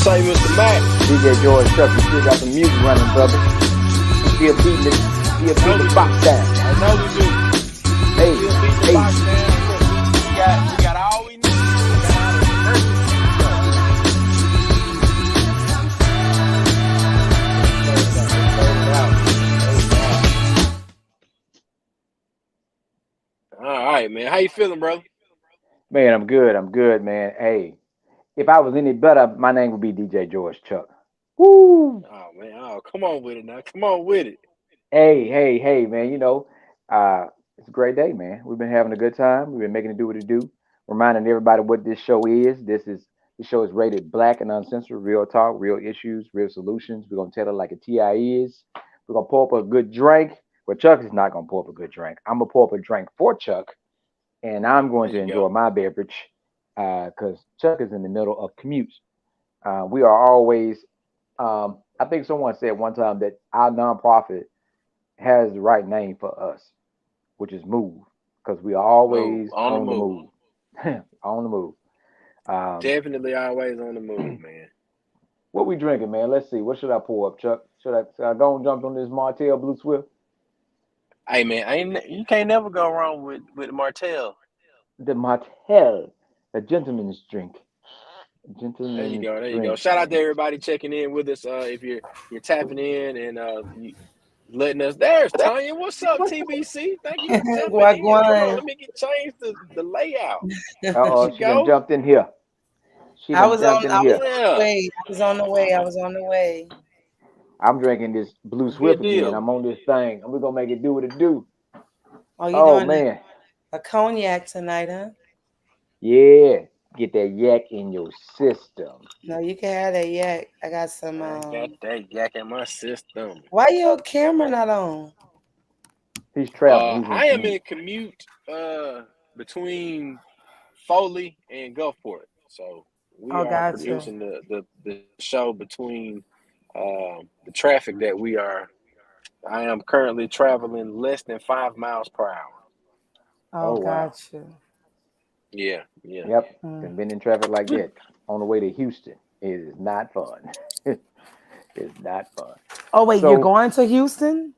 say, Mr. Mac? DJ George Chuck, you still got some music running, brother. You still beating the box down. I know we do. Hey, Still beating the box down. We got all we need. All right, man. How you feeling, brother? Man, I'm good, man. Hey, if I was any better, my name would be DJ George Chuck. Woo! Oh, man. Oh, come on with it now. Come on with it. Hey, man, it's a great day, man. We've been having a good time. We've been making it do what it do. Reminding everybody what this show is. This show is rated black and uncensored, real talk, real issues, real solutions. We're gonna tell it like a TI is. We're gonna pour up a good drink. Well, Chuck is not gonna pour up a good drink. I'm gonna pour up a drink for Chuck, and I'm going to enjoy my beverage because Chuck is in the middle of commutes. We are always. I think someone said one time that our nonprofit has the right name for us, which is Move, because we are always on the move. On the move. Definitely always on the move, man. What we drinking, man? Let's see. What should I pour up, Chuck? Should I go and jump on this Martell Blue Swift? Hey, man, you can't never go wrong with Martell. The Martell, a gentleman's drink. There you Gentleman's go. There you go. drink, Shout out to man. everybody checking in with us. If you're tapping in and you letting us. There's Tanya. What's up, TBC? Thank you for jumping in. Come on, Wagwan. let me get changed the layout. There Uh-oh, she she done go. jumped in here. She I done was on. jumped in I was here. on the Yeah, way. I was on the way. I was on the way. I'm drinking this Blue Swift good again. deal. I'm on this thing, and we're gonna make it do what it do. Oh, you Oh doing man, a cognac tonight, huh? yeah. Get that yak in your system. No, you can have that yak. I got some. I got that yak in my system. Why your camera not on? He's traveling. He's in I am commute. in commute between Foley and Gulfport, so we Oh, are gotcha. producing the show between the traffic that we are. I am currently traveling less than 5 miles per hour. Oh, Oh wow. gotcha. Yeah, yeah. Yep. Mm. Been in traffic like that on the way to Houston. It is not fun. It's not fun. Oh, wait, you're So going to Houston?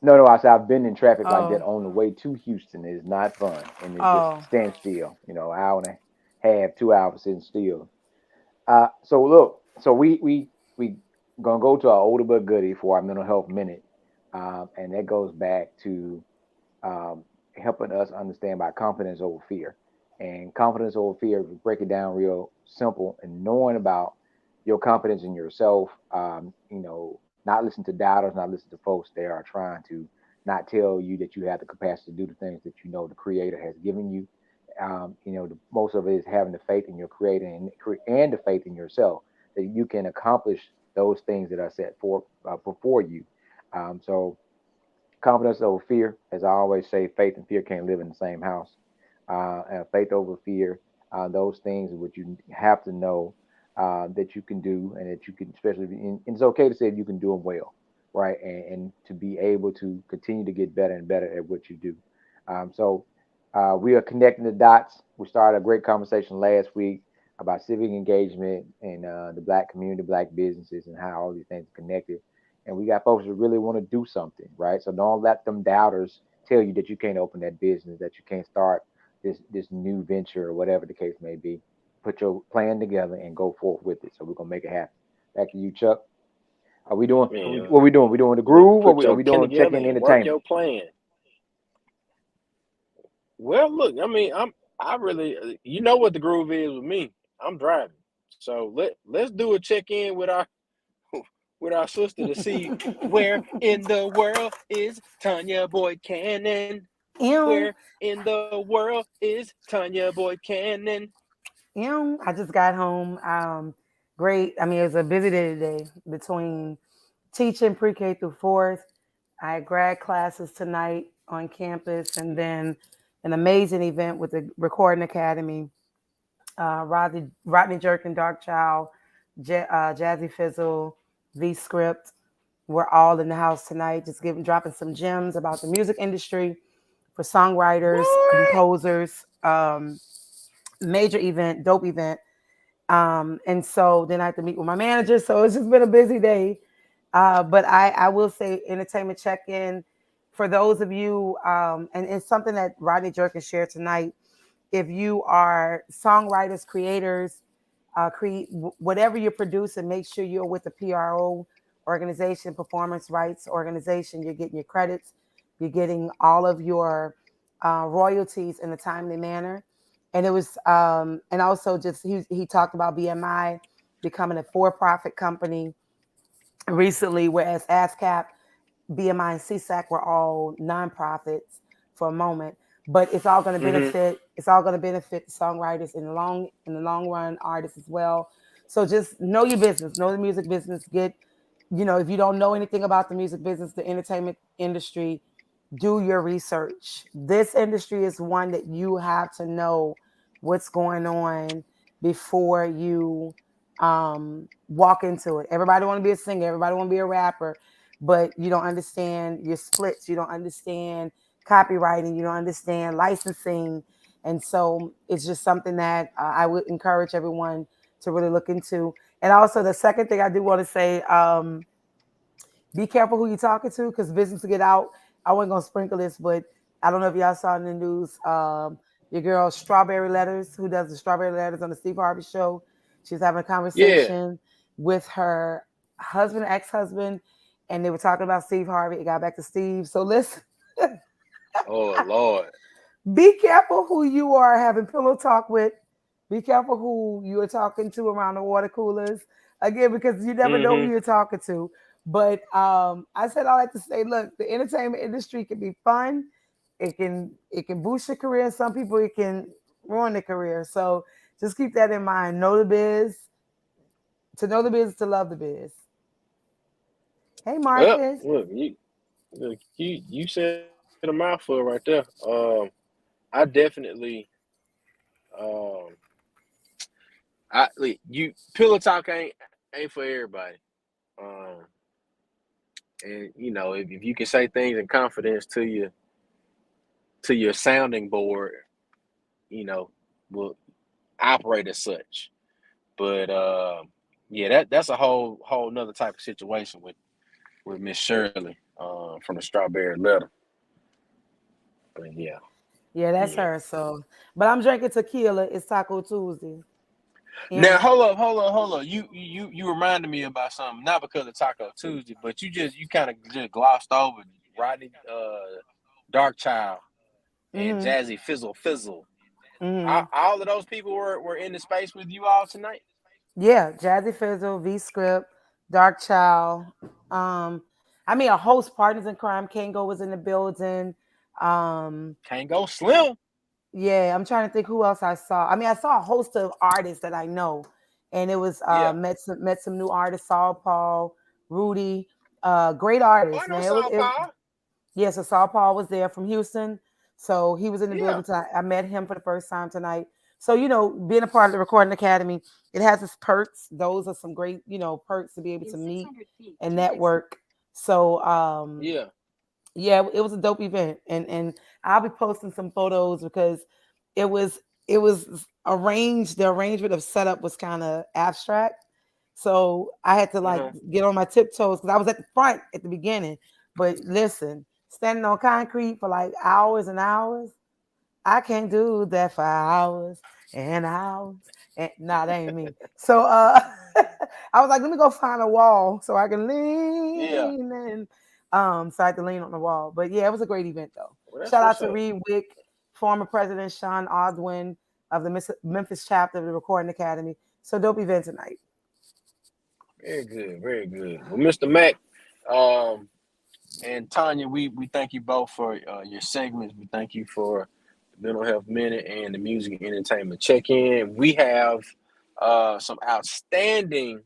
no, I said I've been in traffic like that Oh, on the way to Houston. It is not fun, and it's just oh, stand still. Hour and a half, 2 hours sitting still. So look, so we gonna go to our older but goodie for our mental health minute, and that goes back to helping us understand about confidence over fear. And confidence over fear, if we break it down real simple, and knowing about your confidence in yourself, not listen to doubters, not listen to folks. They are trying to not tell you that you have the capacity to do the things that you know the Creator has given you. Most of it is having the faith in your Creator and the faith in yourself that you can accomplish those things that are set for before you. So confidence over fear, as I always say, faith and fear can't live in the same house. And faith over fear, those things which you have to know that you can do, and that you can, especially, and it's okay to say you can do them well, right? And to be able to continue to get better and better at what you do. So we are connecting the dots. We started a great conversation last week about civic engagement and the black community, black businesses, and how all these things are connected. And we got folks that really want to do something, right? So don't let them doubters tell you that you can't open that business, that you can't start this new venture or whatever the case may be. Put your plan together and go forth with it. So we're gonna make it happen. Back to you, Chuck. Are we doing? Man, What we doing? We doing the look, groove, or put we are your we pen doing together check-in and work entertainment? your plan. Well, look, I mean, I really, you know what the groove is with me. I'm driving, so let's do a check in with our with our sister to see where in the world is Tanya Boyd Cannon. ew, Where in the world is Tanya Boyd Cannon? ew. I just got home. Great. I mean, it was a busy day today between teaching pre-K through fourth. I had grad classes tonight on campus, and then an amazing event with the Recording Academy. Rodney Jerkin, Dark Child, Jazzy Fizzle, V Script. We're all in the house tonight, just dropping some gems about the music industry for songwriters, What? composers. Major event, dope event. And so then I have to meet with my manager. So it's just been a busy day. But I will say entertainment check-in for those of you, and it's something that Rodney Jerkin shared tonight. If you are songwriters, creators, create whatever you're producing, make sure you're with the PRO organization, performance rights organization. You're getting your credits, you're getting all of your royalties in a timely manner. And it was, and also just he talked about BMI becoming a for-profit company recently, whereas ASCAP, BMI, and CSAC were all nonprofits for a moment. But it's all going to Mm-hmm. benefit. It's all going to benefit the songwriters in the long run, artists as well. So just know your business, know the music business. If you don't know anything about the music business, the entertainment industry, do your research. This industry is one that you have to know what's going on before you walk into it. Everybody want to be a singer, everybody want to be a rapper, but you don't understand your splits, you don't understand copywriting, you don't understand licensing. And so it's just something that I would encourage everyone to really look into. And also, the second thing I do want to say, be careful who you're talking to because business will get out. I wasn't gonna sprinkle this, but I don't know if y'all saw in the news. Your girl Strawberry Letters, who does the Strawberry Letters on the Steve Harvey show, She was having a Yeah. conversation with her husband, ex-husband, and they were talking about Steve Harvey. It got back to Steve. So listen, Oh Lord. be careful who you are having pillow talk with. Be careful who you are talking to around the water coolers. Again, because you never know who Mm-hmm. you're talking to. But I said I like to say, look, the entertainment industry can be fun. It can boost your career. Some people it can ruin their career. So just keep that in mind. Know the biz. To know the biz, to love the biz. Hey, Well, Marcus. look, you said a mouthful right there. I definitely um you pillow talk ain't for everybody. Um and if you can say things in confidence to your sounding board, you know, will operate as such. But yeah, that's a whole nother type of situation with Miss Shirley from the Strawberry Letter. But yeah, Yeah, that's yeah. her. So, but I'm drinking tequila. It's Taco Tuesday. Now And hold up. You reminded me about something, not because of Taco Tuesday, but you kind of just glossed over Rodney Dark Child and mm-hmm, Jazzy Fizzle. mm-hmm. All of those people were in the space with you all tonight. Yeah, Jazzy Fizzle, V Script, Dark Child. Um, I mean, a host partners in crime. Kango was in the building. Um, Can't go slim. yeah, I'm trying to think who else I saw. I mean, I saw a host of artists that I know, and it was Yeah. met some new artists. Saul Paul, Rudy, great Oh, I artists, know man. Saul Paul. Yeah, so Saul Paul was there from Houston. So he was in the Yeah. building tonight. I met him for the first time tonight. So, being a part of the Recording Academy, it has its perks. Those are some great, perks to be able to meet and network. So, Yeah. yeah, it was a dope event. And I'll be posting some photos because it was arranged. The arrangement of setup was kind of abstract. So I had to like Uh-huh. get on my tiptoes because I was at the front at the beginning. But listen, standing on concrete for like hours and hours, I can't do that for hours and hours. And nah, that ain't me. So I was like, let me go find a wall so I can Yeah. lean in. So I had to lean on the wall. But yeah, it was a great event though. Well, that's Shout out what's to up. Reed Wick, former President Sean Oswin of the Memphis chapter of the Recording Academy. So dope event tonight. Very good. Very good. Well, Mr. Mack, um, and Tanya, we thank you both for your segments. We thank you for the Mental Health Minute and the Music and Entertainment Check-In. We have some outstanding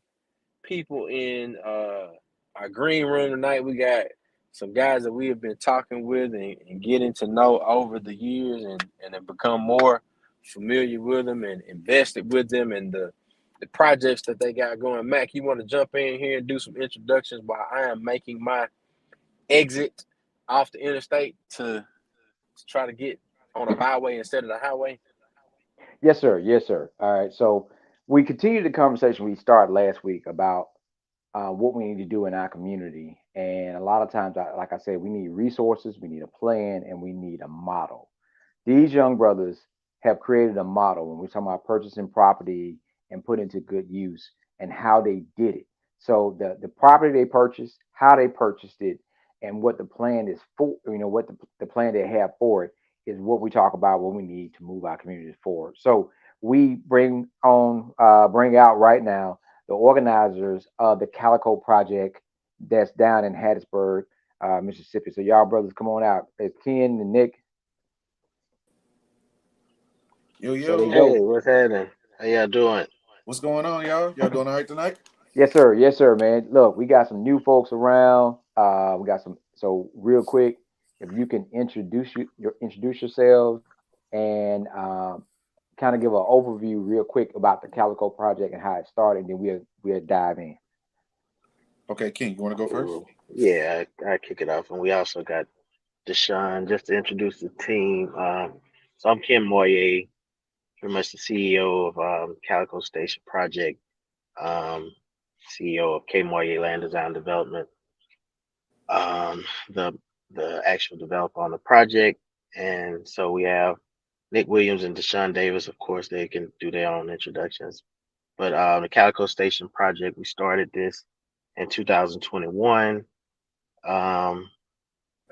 people in our green room tonight. We got some guys that we have been talking with and getting to know over the years and have become more familiar with them and invested with them and the projects that they got going. Mac, you want to jump in here and do some introductions while I am making my exit off the interstate to try to get on a byway instead of the highway? Yes, sir. Yes, sir. All right. So we continue the conversation we started last week about what we need to do in our community. And a lot of times, like I said, we need resources, we need a plan, and we need a model. These young brothers have created a model when we're talking about purchasing property and put into good use and how they did it. So the property they purchased, how they purchased it, and what the plan is for, what the plan they have for it is what we talk about what we need to move our communities forward. So we bring out right now the organizers of the Calico project that's down in Hattiesburg, Mississippi. So y'all brothers, come on out. It's Ken and Nick. Yo, So they yo, go. Hey, what's happening? How y'all doing? what's going on, y'all? Y'all doing all right tonight? Yes, sir. Yes, sir, man. Look, we got some new folks around. We got some. So real quick, if you can introduce yourselves and kind of give an overview real quick about the Calico project and how it started, then we'll dive in. Okay, King, you want to go first? Cool. Yeah, I kick it off, and we also got Deshaun just to introduce the team. So I'm Kim Moyer, pretty much the CEO of Calico Station Project, um, CEO of K Moyer Land Design Development, the actual developer on the project, and so we have Nick Williams and Deshaun Davis. Of course, they can do their own introductions. But the Calico Station project, we started this in 2021.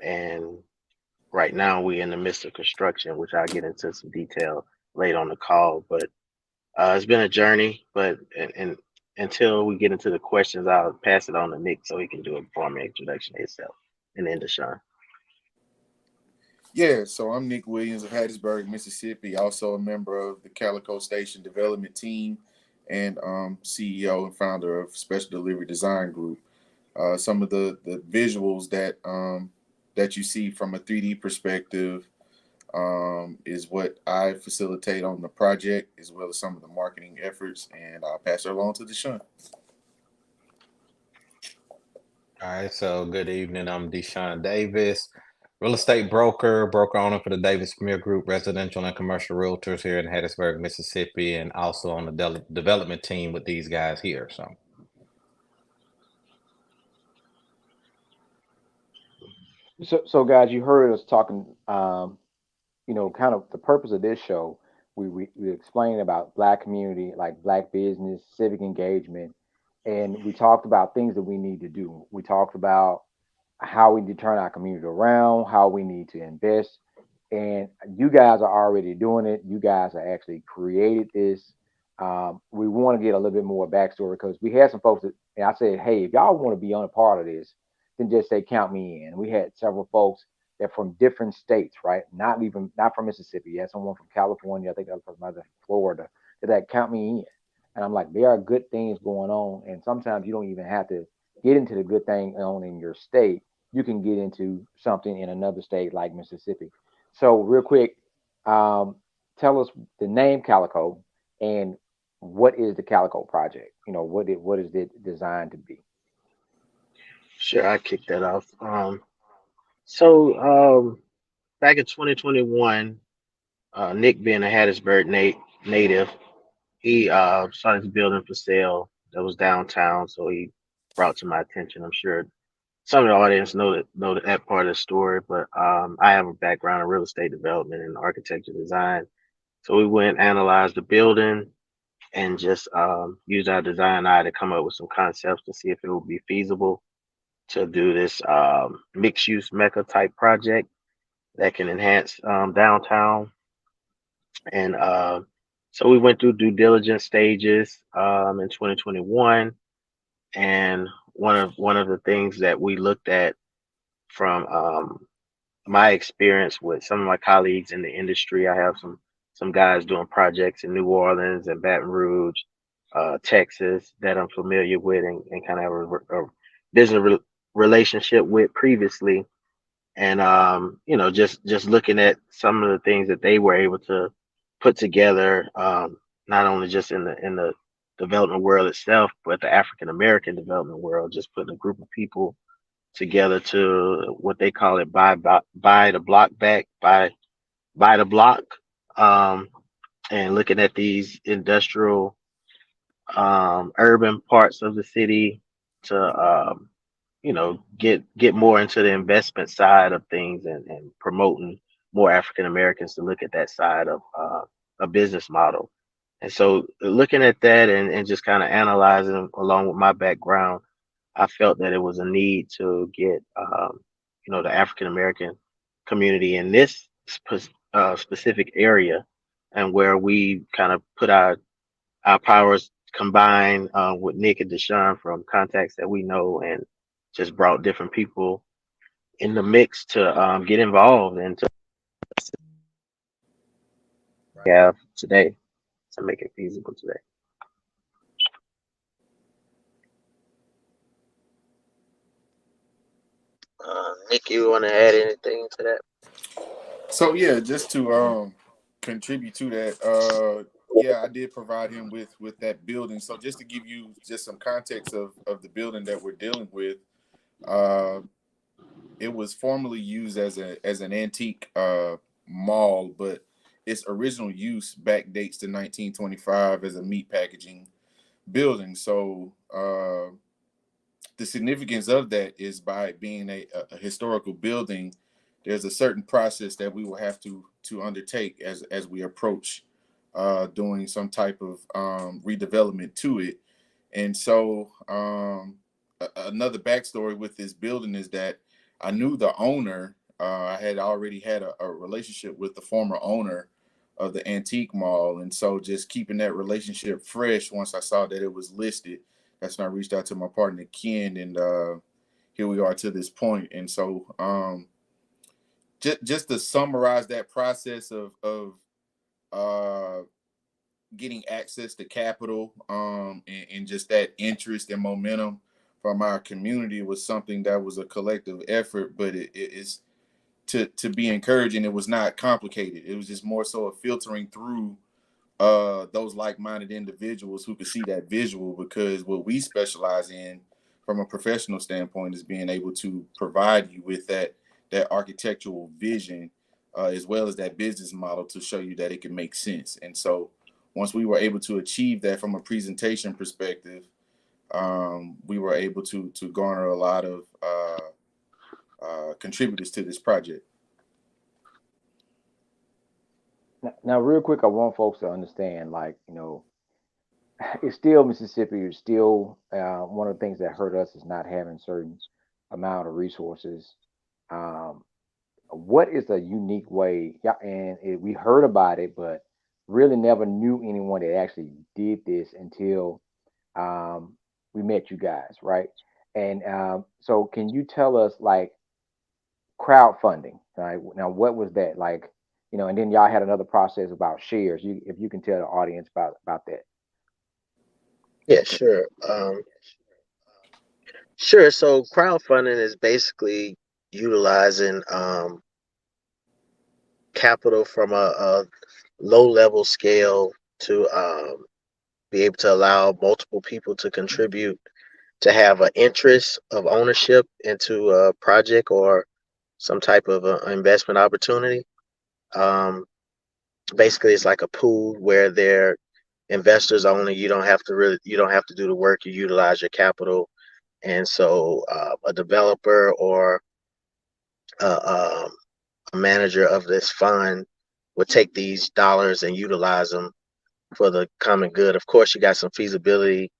And right now we're in the midst of construction, which I'll get into some detail later on the call. But it's been a journey, but and until we get into the questions, I'll pass it on to Nick so he can do a formal introduction himself, and then to Sean. Yeah, so I'm Nick Williams of Hattiesburg, Mississippi, also a member of the Calico Station development team and CEO and founder of Special Delivery Design Group. Some of the visuals that you see from a 3D perspective is what I facilitate on the project, as well as some of the marketing efforts, and I'll pass it along to Deshaun. All right, so good evening. I'm Deshaun Davis, real estate broker owner for the Davis Premier Group, residential and commercial realtors here in Hattiesburg, Mississippi, and also on the development team with these guys here. So guys, you heard us talking, kind of the purpose of this show. We explained about Black community, like Black business, civic engagement, and we talked about things that we need to do. We talked about how we need to turn our community around, how we need to invest. And you guys are already doing it. You guys are actually created this. We want to get a little bit more backstory because we had some folks that, and I said, hey, if y'all want to be on a part of this, then just say, count me in. We had several folks that from different states, right? Not from Mississippi. You had someone from California. I think that was from other Florida that count me in. And I'm like, there are good things going on. And sometimes you don't even have to get into the good thing on in your state. You can get into something in another state like Mississippi. So real quick, tell us the name Calico and what is the Calico project? What is it designed to be? Sure, I kicked that off. So back in 2021, Nick being a Hattiesburg native, he saw this building for sale that was downtown, so he brought to my attention. I'm sure some of the audience know that part of the story, but I have a background in real estate development and architecture design. So we went analyzed the building and just used our design eye to come up with some concepts to see if it would be feasible to do this mixed use mecca type project that can enhance downtown. And so we went through due diligence stages in 2021. And one of the things that we looked at from my experience with some of my colleagues in the industry, I have some guys doing projects in New Orleans and Baton Rouge, Texas that I'm familiar with and kind of have a business relationship with previously. And just looking at some of the things that they were able to put together, not only just in the development world itself, but the African American development world, just putting a group of people together to what they call it buy the block back, buy the block, and looking at these industrial urban parts of the city to get more into the investment side of things and promoting more African Americans to look at that side of a business model. And so looking at that and just kind of analyzing along with my background, I felt that it was a need to get the African American community in this specific area, and where we kind of put our powers combined with Nick and Deshaun from contacts that we know, and just brought different people in the mix to get involved and to have today to make it feasible today. Nick, you want to add anything to that? So yeah, just to contribute to that, I did provide him with that building. So just to give you just some context of the building that we're dealing with, it was formerly used as an antique mall, but its original use backdates to 1925 as a meat packaging building. So the significance of that is by being a historical building, there's a certain process that we will have to undertake as we approach doing some type of redevelopment to it. And so another backstory with this building is that I knew the owner. I had already had a relationship with the former owner of the antique mall. And so just keeping that relationship fresh, once I saw that it was listed, that's when I reached out to my partner, Ken, and here we are to this point. And so just to summarize that process of uh, getting access to capital and just that interest and momentum from our community was something that was a collective effort, but it's to be encouraging. It was not complicated. It was just more so a filtering through those like-minded individuals who could see that visual, because what we specialize in from a professional standpoint is being able to provide you with that architectural vision as well as that business model to show you that it can make sense. And so once we were able to achieve that from a presentation perspective, we were able to garner a lot of contributors to this project. Now, real quick, I want folks to understand, like, you know, it's still Mississippi. It's still one of the things that hurt us is not having certain amount of resources. Um, what is a unique way? Yeah, and we heard about it, but really never knew anyone that actually did this until um, we met you guys, right? And so, can you tell us, like, crowdfunding, right? Now, what was that like? You know, and then y'all had another process about shares. You, if you can tell the audience about that. Yeah, sure. Sure. So crowdfunding is basically utilizing capital from a low level scale to be able to allow multiple people to contribute, to have an interest of ownership into a project or some type of investment opportunity. Um, Basically, it's like a pool where they're investors only. You don't have to do the work. You utilize your capital, and so a developer or uh, um, a manager of this fund would take these dollars and utilize them for the common good. Of course, you got some feasibility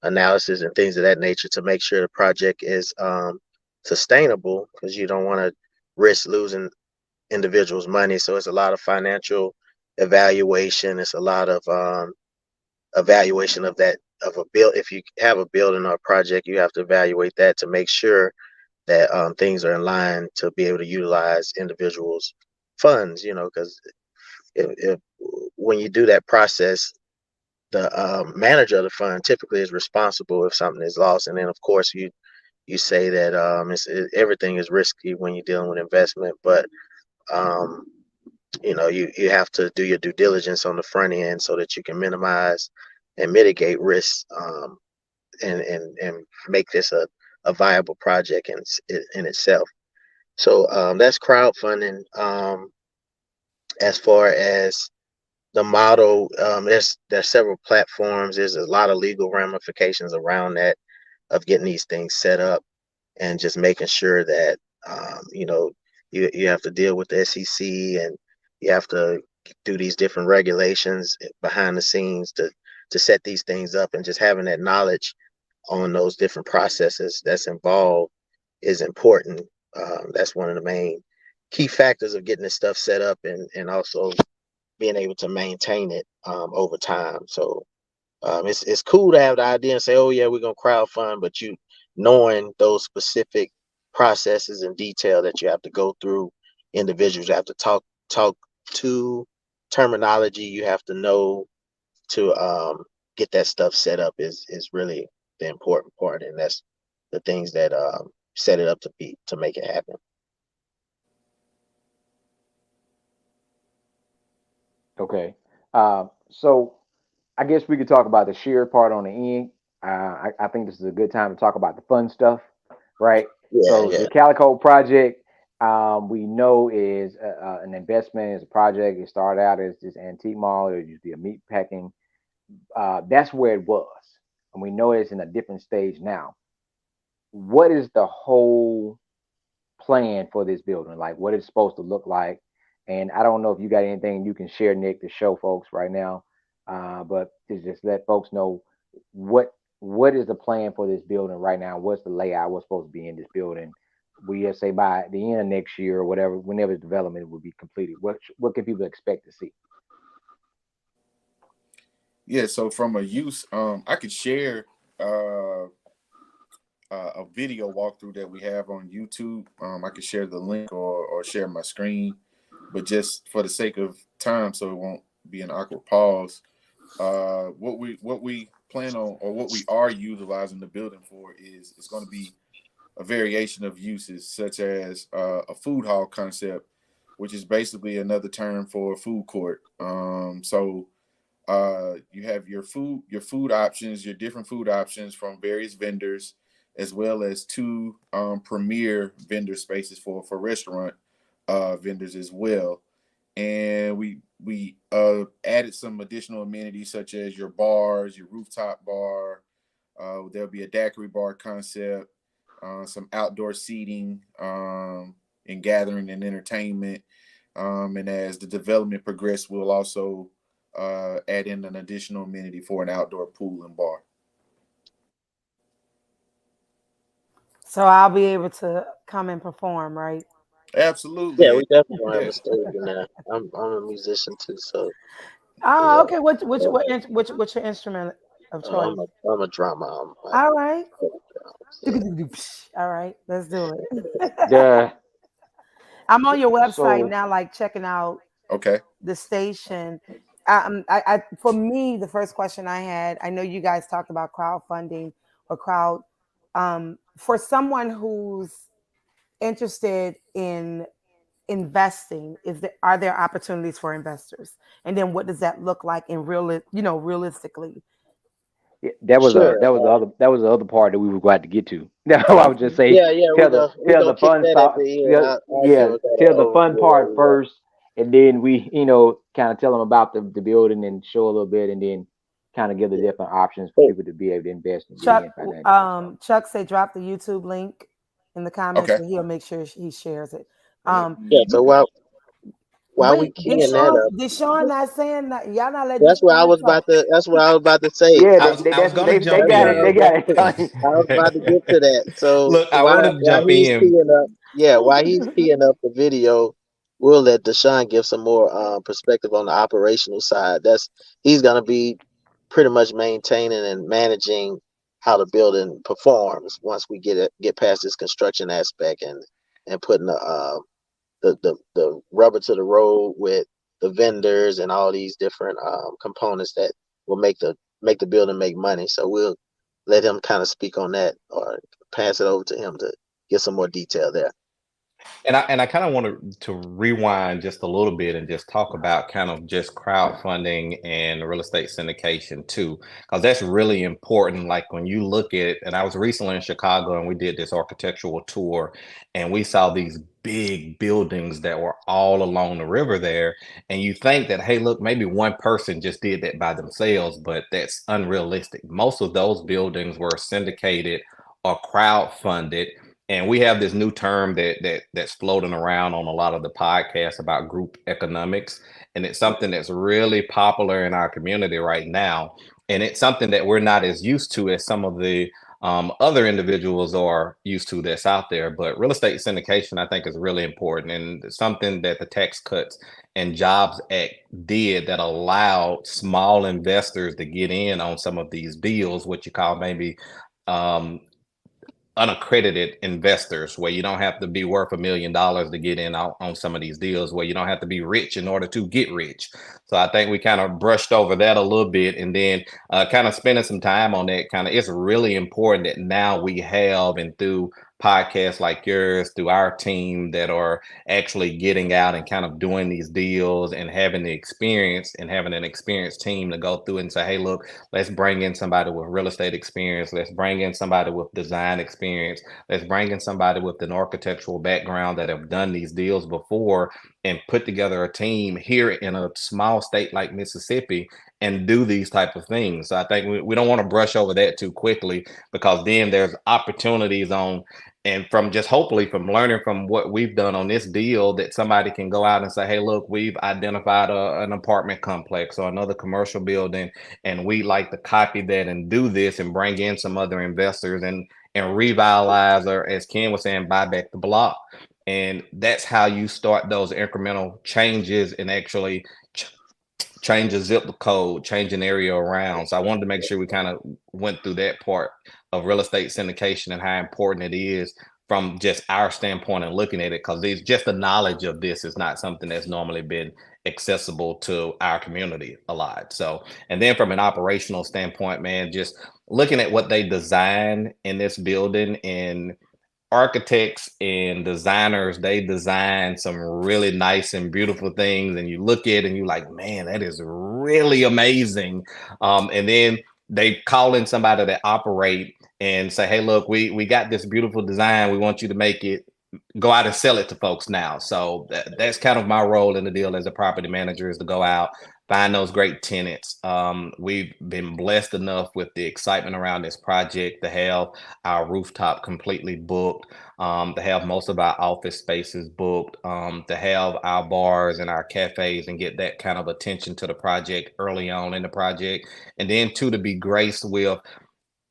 analysis and things of that nature to make sure the project is sustainable, because you don't want to risk losing individuals' money. So it's a lot of financial evaluation. It's a lot of evaluation of that of a build. If you have a building or a project, you have to evaluate that to make sure that things are in line to be able to utilize individuals' funds. You know, because if when you do that process, the manager of the fund typically is responsible if something is lost. And then, of course, you say that everything is risky when you're dealing with investment, but um, you know, you have to do your due diligence on the front end so that you can minimize and mitigate risks, and make this a viable project in itself. So that's crowdfunding. As far as the model, there's several platforms. There's a lot of legal ramifications around that, of getting these things set up and just making sure that you know, you have to deal with the SEC, and you have to do these different regulations behind the scenes to set these things up, and just having that knowledge on those different processes that's involved is important. That's one of the main key factors of getting this stuff set up, and also being able to maintain it over time. So it's cool to have the idea and say, oh yeah, we're gonna crowdfund, but you knowing those specific processes and detail that you have to go through, individuals you have to talk to, terminology you have to know to get that stuff set up is really the important part, and that's the things that set it up to make it happen. Okay. So I guess we could talk about the share part on the end. I think this is a good time to talk about the fun stuff, right? Yeah, So yeah. the Calico project, we know is an investment, is a project. It started out as this antique mall. It used to be a meat packing. That's where it was, and we know it's in a different stage now. What is the whole plan for this building? Like, what it's supposed to look like? And I don't know if you got anything you can share, Nick, to show folks right now, but to just let folks know what is the plan for this building right now. What's the layout? What's supposed to be in this building? We just say by the end of next year or whatever, whenever the development will be completed. What can people expect to see? Yeah, so from a use, I could share a video walkthrough that we have on YouTube. I could share the link or share my screen, but just for the sake of time, so it won't be an awkward pause. What we plan on, or what we are utilizing the building for, is it's going to be a variation of uses, such as a food hall concept, which is basically another term for a food court. So you have your food options, your different food options from various vendors, as well as two premier vendor spaces for restaurant vendors as well. And we added some additional amenities, such as your bars, your rooftop bar. There'll be a daiquiri bar concept, some outdoor seating, and gathering and entertainment. And as the development progresses, we'll also add in an additional amenity for an outdoor pool and bar. So I'll be able to come and perform, right? Absolutely. Yeah, we definitely gonna have Yeah. a stage in there. I'm a musician too, so Oh, yeah, okay. What's your instrument of choice? I'm a drummer. All right. Yeah. All right, let's do it. The I'm on your website so now, like checking out Okay. the station. For me, the first question I had, I know you guys talked about crowdfunding or crowd. For someone who's interested in investing, are there opportunities for investors? And then what does that look like in realistically? that was Sure. that was the other part that we were glad to get to. Now I would just say Yeah, tell we the gonna kick fun that at stuff. the end. Yeah, I'll yeah, give it tell an the fun part overview. first, and then we kind of tell them about the building and show a little bit, and then kind of give the different options for people to be able to invest and get Chuck, in financially. So Chuck say drop the YouTube link in the comments, Okay. and he'll make sure he shares it. Let Yeah. me. So while we Wait, keying that up, did Sean not saying that? Y'all not let that's what I Deshaun was talk. about to. That's what I was about to say. yeah, I was I was gonna they jump That's got what it. I They was in. got about. it. I was about to get to that. So Look, I wanted to while jump he's in. keying up, yeah, while he's keying up the video, we'll let Deshaun give some more perspective on the operational side. He's gonna be pretty much maintaining and managing how the building performs once we get past this construction aspect and putting the rubber to the road with the vendors and all these different components that will make the building make money. So we'll let him kind of speak on that, or pass it over to him to get some more detail there. And I kind of want to rewind just a little bit and just talk about kind of just crowdfunding and real estate syndication too, because that's really important. Like when you look at, and I was recently in Chicago and we did this architectural tour, and we saw these big buildings that were all along the river there. And you think that, hey, look, maybe one person just did that by themselves, but that's unrealistic. Most of those buildings were syndicated or crowdfunded, and we have this new term that's floating around on a lot of the podcasts about group economics, and it's something that's really popular in our community right now, and it's something that we're not as used to as some of the other individuals are used to that's out there. But real estate syndication, I think, is really important, and something that the Tax Cuts and Jobs Act did that allowed small investors to get in on some of these deals, what you call maybe um, unaccredited investors, where you don't have to be worth $1 million to get in on some of these deals, where you don't have to be rich in order to get rich. So I think we kind of brushed over that a little bit, and then kind of spending some time on that. Kind of, it's really important that now we have, and through podcasts like yours, through our team that are actually getting out and kind of doing these deals and having the experience, and having an experienced team to go through and say, hey, look, let's bring in somebody with real estate experience. Let's bring in somebody with design experience. Let's bring in somebody with an architectural background that have done these deals before, and put together a team here in a small state like Mississippi and do these type of things. So I think we don't want to brush over that too quickly, because then there's opportunities on and from just hopefully from learning from what we've done on this deal, that somebody can go out and say, hey, look, we've identified an apartment complex or another commercial building, and we like to copy that and do this and bring in some other investors and revitalize, or as Ken was saying, buy back the block. And that's how you start those incremental changes and actually change a zip code, change an area around. So I wanted to make sure we kind of went through that part of real estate syndication and how important it is from just our standpoint and looking at it, because these just the knowledge of this is not something that's normally been accessible to our community a lot. So, and then from an operational standpoint, man, just looking at what they design in this building, and architects and designers, they design some really nice and beautiful things, and you look at it and you're like, man, that is really amazing. And then they call in somebody to operate and say, hey, look, we got this beautiful design, we want you to make it, go out and sell it to folks now. So that's kind of my role in the deal as a property manager, is to go out, find those great tenants. We've been blessed enough with the excitement around this project to have our rooftop completely booked, to have most of our office spaces booked, to have our bars and our cafes and get that kind of attention to the project early on in the project. And then two, to be graced with,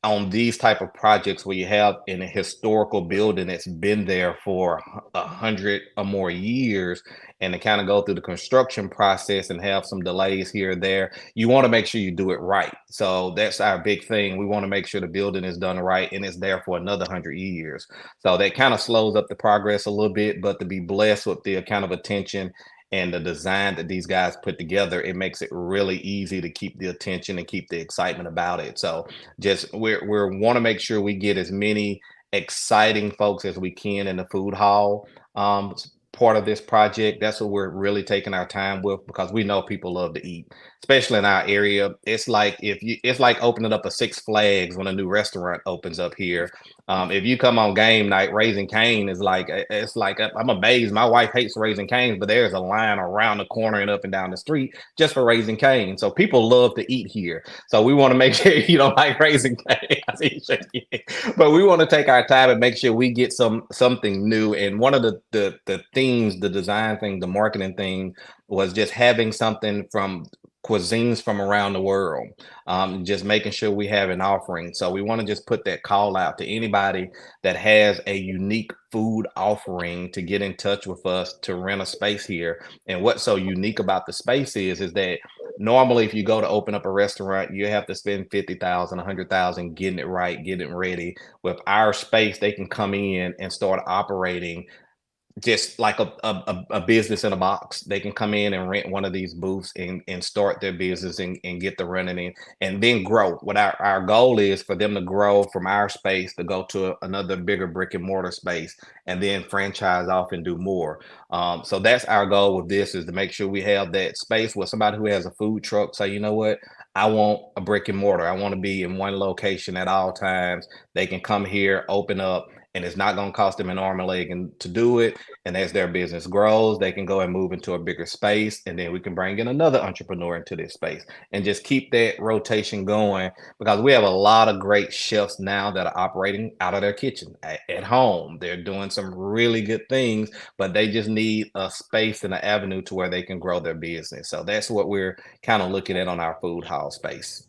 on these type of projects where you have in a historical building that's been there for 100 or more years, and to kind of go through the construction process and have some delays here or there, you want to make sure you do it right. So that's our big thing. We want to make sure the building is done right and it's there for another 100 years. So that kind of slows up the progress a little bit, but to be blessed with the kind of attention and the design that these guys put together, it makes it really easy to keep the attention and keep the excitement about it. So just we want to make sure we get as many exciting folks as we can in the food hall part of this project. That's what we're really taking our time with, because we know people love to eat, especially in our area. It's like it's like opening up a Six Flags when a new restaurant opens up here. If you come on game night, Raising Cane is like, it's like, I'm amazed. My wife hates Raising Cane's, but there's a line around the corner and up and down the street just for Raising Cane. So people love to eat here. So we want to make sure you don't like Raising Cane. I see you shaking. But we want to take our time and make sure we get something new. And one of the themes, the design thing, the marketing thing, was just having something from cuisines from around the world, just making sure we have an offering. So we want to just put that call out to anybody that has a unique food offering to get in touch with us to rent a space here. And what's so unique about the space is that normally if you go to open up a restaurant, you have to spend 50,000, 100,000 getting it right, getting it ready. With our space, they can come in and start operating just like a business in a box. They can come in and rent one of these booths and start their business and get the running in, and then grow. What our goal is for them to grow from our space to go to another bigger brick and mortar space, and then franchise off and do more. So that's our goal with this, is to make sure we have that space where somebody who has a food truck say, you know what, I want a brick and mortar. I want to be in one location at all times. They can come here, open up, and it's not going to cost them an arm and leg and to do it. And as their business grows, they can go and move into a bigger space, and then we can bring in another entrepreneur into this space and just keep that rotation going, because we have a lot of great chefs now that are operating out of their kitchen at home. They're doing some really good things, but they just need a space and an avenue to where they can grow their business. So that's what we're kind of looking at on our food hall space.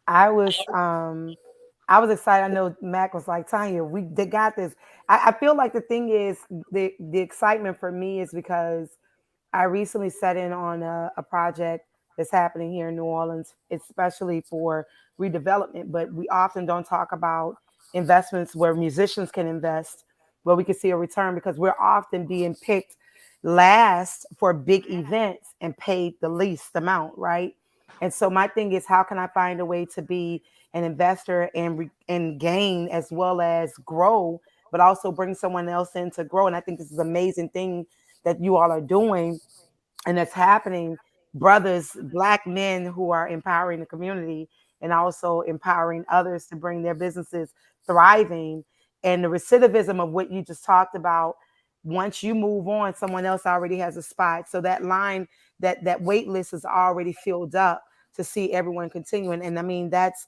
I was excited. I know Mac was like, Tanya, they got this. I feel like the thing is, the excitement for me is because I recently set in on a project that's happening here in New Orleans, especially for redevelopment. But we often don't talk about investments where musicians can invest, where we can see a return, because we're often being picked last for big events and paid the least amount, right? And so my thing is, how can I find a way to be an investor and gain as well as grow, but also bring someone else in to grow? And I think this is an amazing thing that you all are doing, and that's happening. Brothers, Black men who are empowering the community and also empowering others to bring their businesses thriving. And the recidivism of what you just talked about, once you move on, someone else already has a spot. So that line, that wait list is already filled up to see everyone continuing. And I mean, that's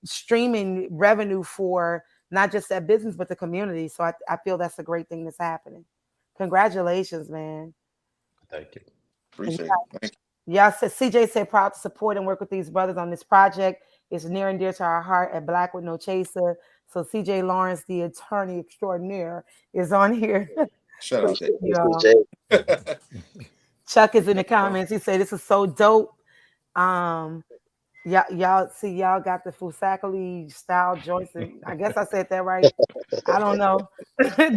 streaming revenue for not just that business, but the community. So I feel that's a great thing that's happening. Congratulations, man. Thank you. Appreciate it. Thank you. Y'all said CJ said proud to support and work with these brothers on this project. It's near and dear to our heart at Black with No Chaser. So CJ Lawrence, the attorney extraordinaire, is on here. Shout out Appreciate it, Y'all. CJ. Chuck is in the comments. He said this is so dope. Y'all see, y'all got the Fusakali style joints. I guess I said that right. I don't know.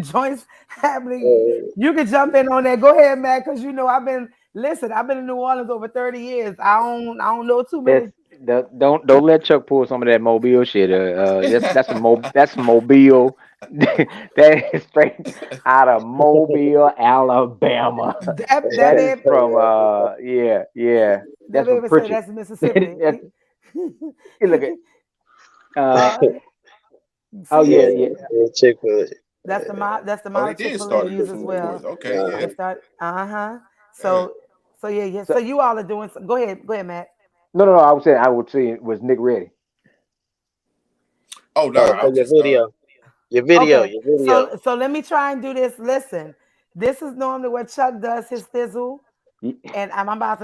Joints happening. You can jump in on that. Go ahead, Matt, because you know I've been in New Orleans over 30 years. I don't know too many. Don't let Chuck pull some of that Mobile shit. That's Mobile. That is straight out of Mobile, Alabama. That That is baby, from yeah. that That's from baby said Pritchard. that's Mississippi. Hey, look at oh See, yeah. Chick-fil-A. that's the Oh, they model did Chick-fil-A start it use with as food well. courts. Okay, yeah. They start. Yeah. So yeah. So, So you all are doing. Go ahead, Matt. no. I would say was Nick ready. Oh no, Oh, I so was just your video, Okay. So let me try and do this. Listen, this is normally where Chuck does his thizzle, and I'm about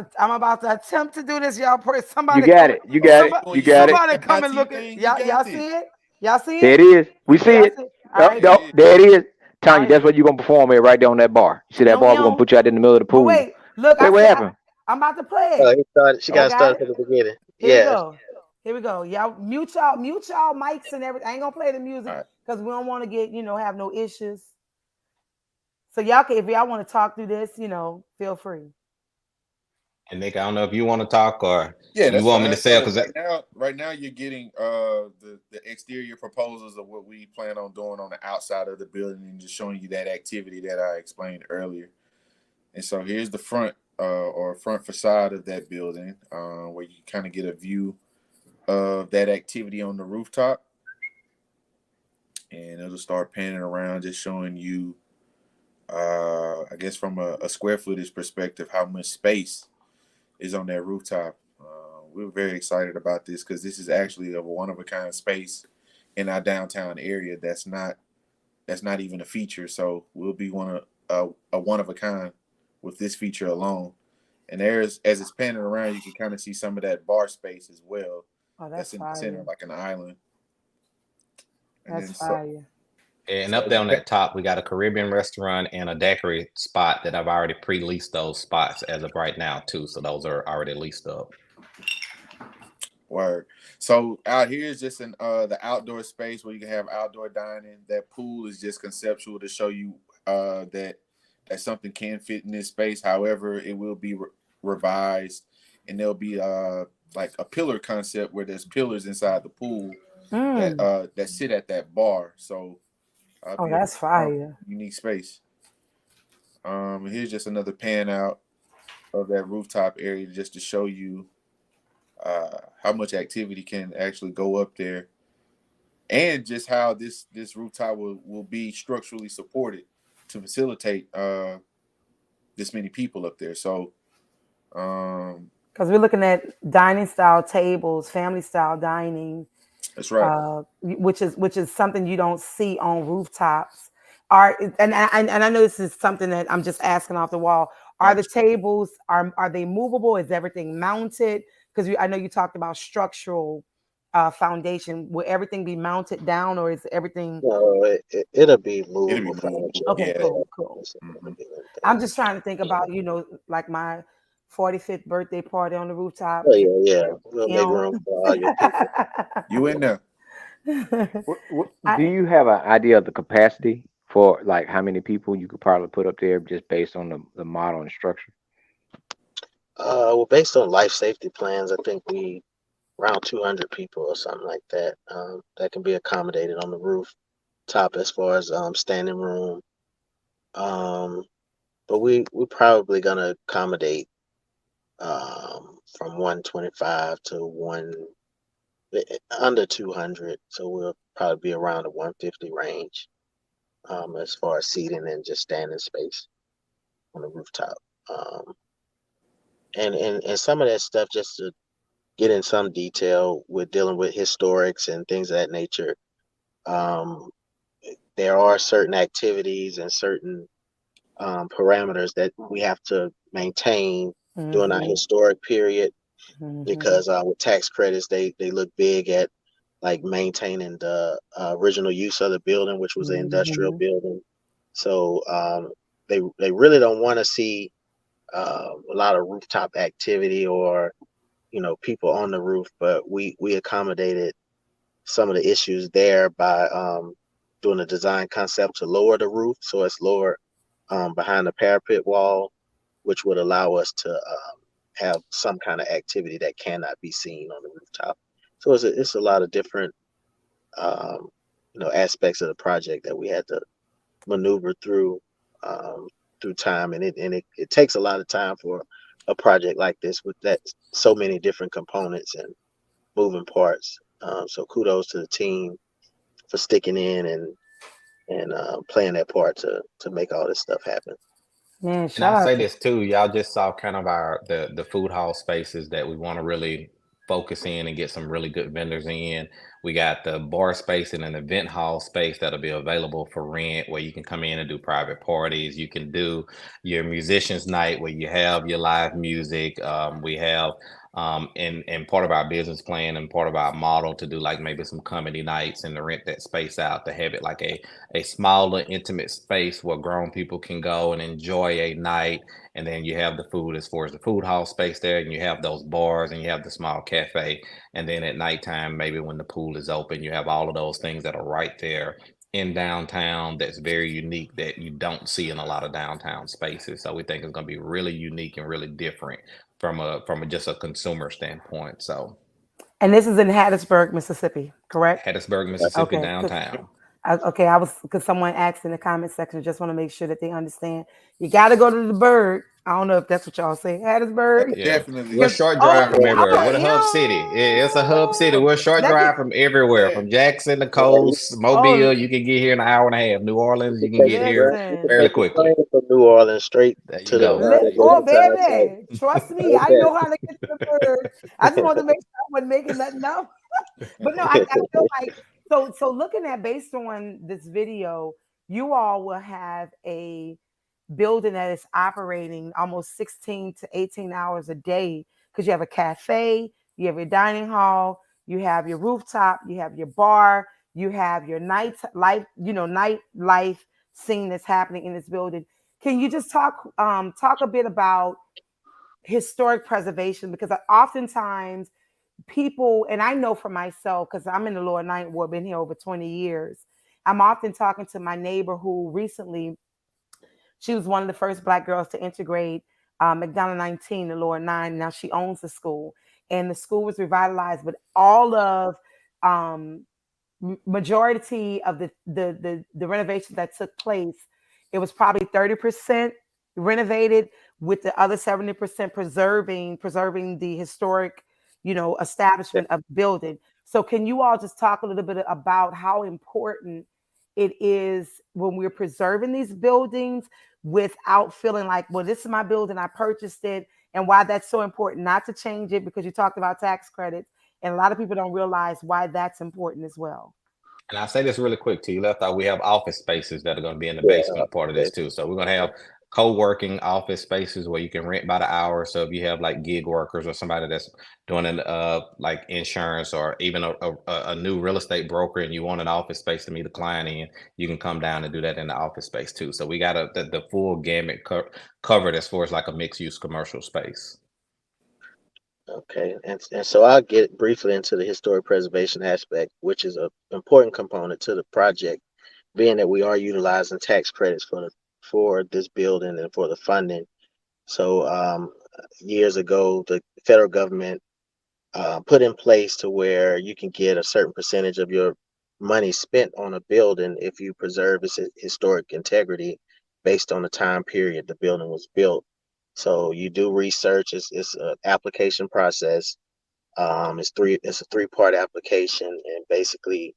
to attempt to do this. Y'all pray. You Somebody got come. it. You got it. doing You your got it. Somebody come and MIT look at thing. You y'all. got Y'all this. see it? Y'all see There it? it is. We see Y'all it. see it? All right. No, there it is. All Tanya, right. that's what you're gonna perform at right there on that bar. You see that bar? We're gonna Yo. put you out in the middle of the But pool. wait, look. Wait, what happened? I'm about to play Oh, it. he started. She got Y'all to got start it. from the beginning. Here we Yeah. go. Here we go. Y'all mute y'all mics and everything. I ain't gonna play the music All right. because we don't want to get have no issues. So y'all can, if y'all want to talk through this, feel free. And Nick, I don't know if you want to talk or Yeah, you that's want me fine. to say it So because right now you're getting the exterior proposals of what we plan on doing on the outside of the building and just showing you that activity that I explained earlier. And so here's the front or front facade of that building where you kind of get a view of that activity on the rooftop. And it'll start panning around, just showing you, I guess from a square footage perspective, how much space is on that rooftop. We're very excited about this because this is actually a one of a kind space in our downtown area that's not even a feature. So we'll be a one of a kind with this feature alone. And as it's panning around, you can kind of see some of that bar space as well. Oh, That's that's in the center, fire. like an island. And That's then fire. and so up there on that top, we got a Caribbean restaurant and a daiquiri spot that I've already pre-leased those spots as of right now too. So those are already leased up. Word. So out here is just the outdoor space where you can have outdoor dining. That pool is just conceptual to show you that something can fit in this space. However, it will be revised, and there'll be like a pillar concept where there's pillars inside the pool that sit at that bar. So Oh, be a that's fire. unique space. Here's just another pan out of that rooftop area just to show you how much activity can actually go up there, and just how this rooftop will be structurally supported to facilitate this many people up there. So Because we're looking at dining style tables, family style dining, that's right. which is something you don't see on rooftops. And I know this is something that I'm just asking off the wall. Are the tables are they movable? Is everything mounted? Because I know you talked about structural foundation. Will everything be mounted down, or is everything? No, it'll be It'll be movable movable. furniture. Okay, Yeah. cool. Mm-hmm. I'm just trying to think about like my 45th birthday party on the rooftop. Oh yeah. We'll You make know. room for all your people. You in there? Do you have an idea of the capacity for like how many people you could probably put up there just based on the model and structure? Well, based on life safety plans, I think we around 200 people or something like that. That can be accommodated on the roof top as far as standing room. But we're probably gonna accommodate from 125 to under 200. So we'll probably be around the 150 range as far as seating and just standing space on the rooftop. And some of that stuff, just to get in some detail, we're dealing with historics and things of that nature. there are certain activities and certain parameters that we have to maintain during our historic period, because with tax credits, they look big at like maintaining the original use of the building, which was an industrial building. So they really don't want to see a lot of rooftop activity or people on the roof, but we accommodated some of the issues there by doing a design concept to lower the roof so it's lower behind the parapet wall, which would allow us to have some kind of activity that cannot be seen on the rooftop. So it's a lot of different aspects of the project that we had to maneuver through time, and it takes a lot of time for a project like this with that so many different components and moving parts. So kudos to the team for sticking in and playing that part to make all this stuff happen. Man, And shout I'll out say to this too, y'all just saw kind of the food hall spaces that we want to really focus in and get some really good vendors in. We got the bar space and an event hall space that'll be available for rent, where you can come in and do private parties. You can do your musicians night where you have your live music. We have and part of our business plan and part of our model to do like maybe some comedy nights and to rent that space out, to have it like a smaller, intimate space where grown people can go and enjoy a night. And then you have the food as far as the food hall space there, and you have those bars and you have the small cafe. And then at nighttime, maybe when the pool is open, you have all of those things that are right there in downtown that's very unique that you don't see in a lot of downtown spaces. So we think it's going to be really unique and really different from just a consumer standpoint. So And this is in Hattiesburg, Mississippi, correct? Hattiesburg, Mississippi, Okay. downtown. Okay, I was because someone asked in the comment section. Just want to make sure that they understand. You got to go to the bird. I don't know if that's what y'all say, Hattiesburg. Yeah, Definitely. we're a short drive from I'm everywhere. like, We're a hub city. It's a hub city. We're a short that drive from everywhere, Yeah. from Jackson to Yeah, Coast, Mobile. You can get here in an hour and a half. New Orleans, you can take get the here you can listen. fairly take the quickly. train from New Orleans straight There you to the go. Oh, downtown site. baby, trust me, I know how to get to the bird. I just wanted to make sure I wasn't making nothing up. But no, I feel like so looking at based on this video, you all will have a building that is operating almost 16 to 18 hours a day because you have a cafe, you have your dining hall, you have your rooftop, you have your bar, you have your nightlife scene that's happening in this building. Can you just talk a bit about historic preservation? Because oftentimes people, and I know for myself, because I'm in the Lower Ninth Ward, been here over 20 years. I'm often talking to my neighbor who recently, she was one of the first Black girls to integrate McDonald 19, the Lower 9. Now she owns the school, and the school was revitalized, but all of majority of the renovations that took place, it was probably 30% renovated, with the other 70% preserving the historic, establishment of the building. So can you all just talk a little bit about how important it is when we're preserving these buildings without feeling like, well, this is my building, I purchased it, and why that's so important not to change it, because you talked about tax credits, and a lot of people don't realize why that's important as well. And I'll say this really quick to you left out. We have office spaces that are going to be in the Yeah, basement part of this too. So we're going to have co-working office spaces where you can rent by the hour. So if you have like gig workers or somebody that's doing an like insurance, or even a new real estate broker, and you want an office space to meet a client in, you can come down and do that in the office space too. So we got the full gamut covered as far as like a mixed use commercial space. okay. And so I'll get briefly into the historic preservation aspect, which is an important component to the project, being that we are utilizing tax credits for this building and for the funding. So years ago, the federal government put in place to where you can get a certain percentage of your money spent on a building if you preserve its historic integrity based on the time period the building was built. So you do research. It's an application process. It's a three-part application, and basically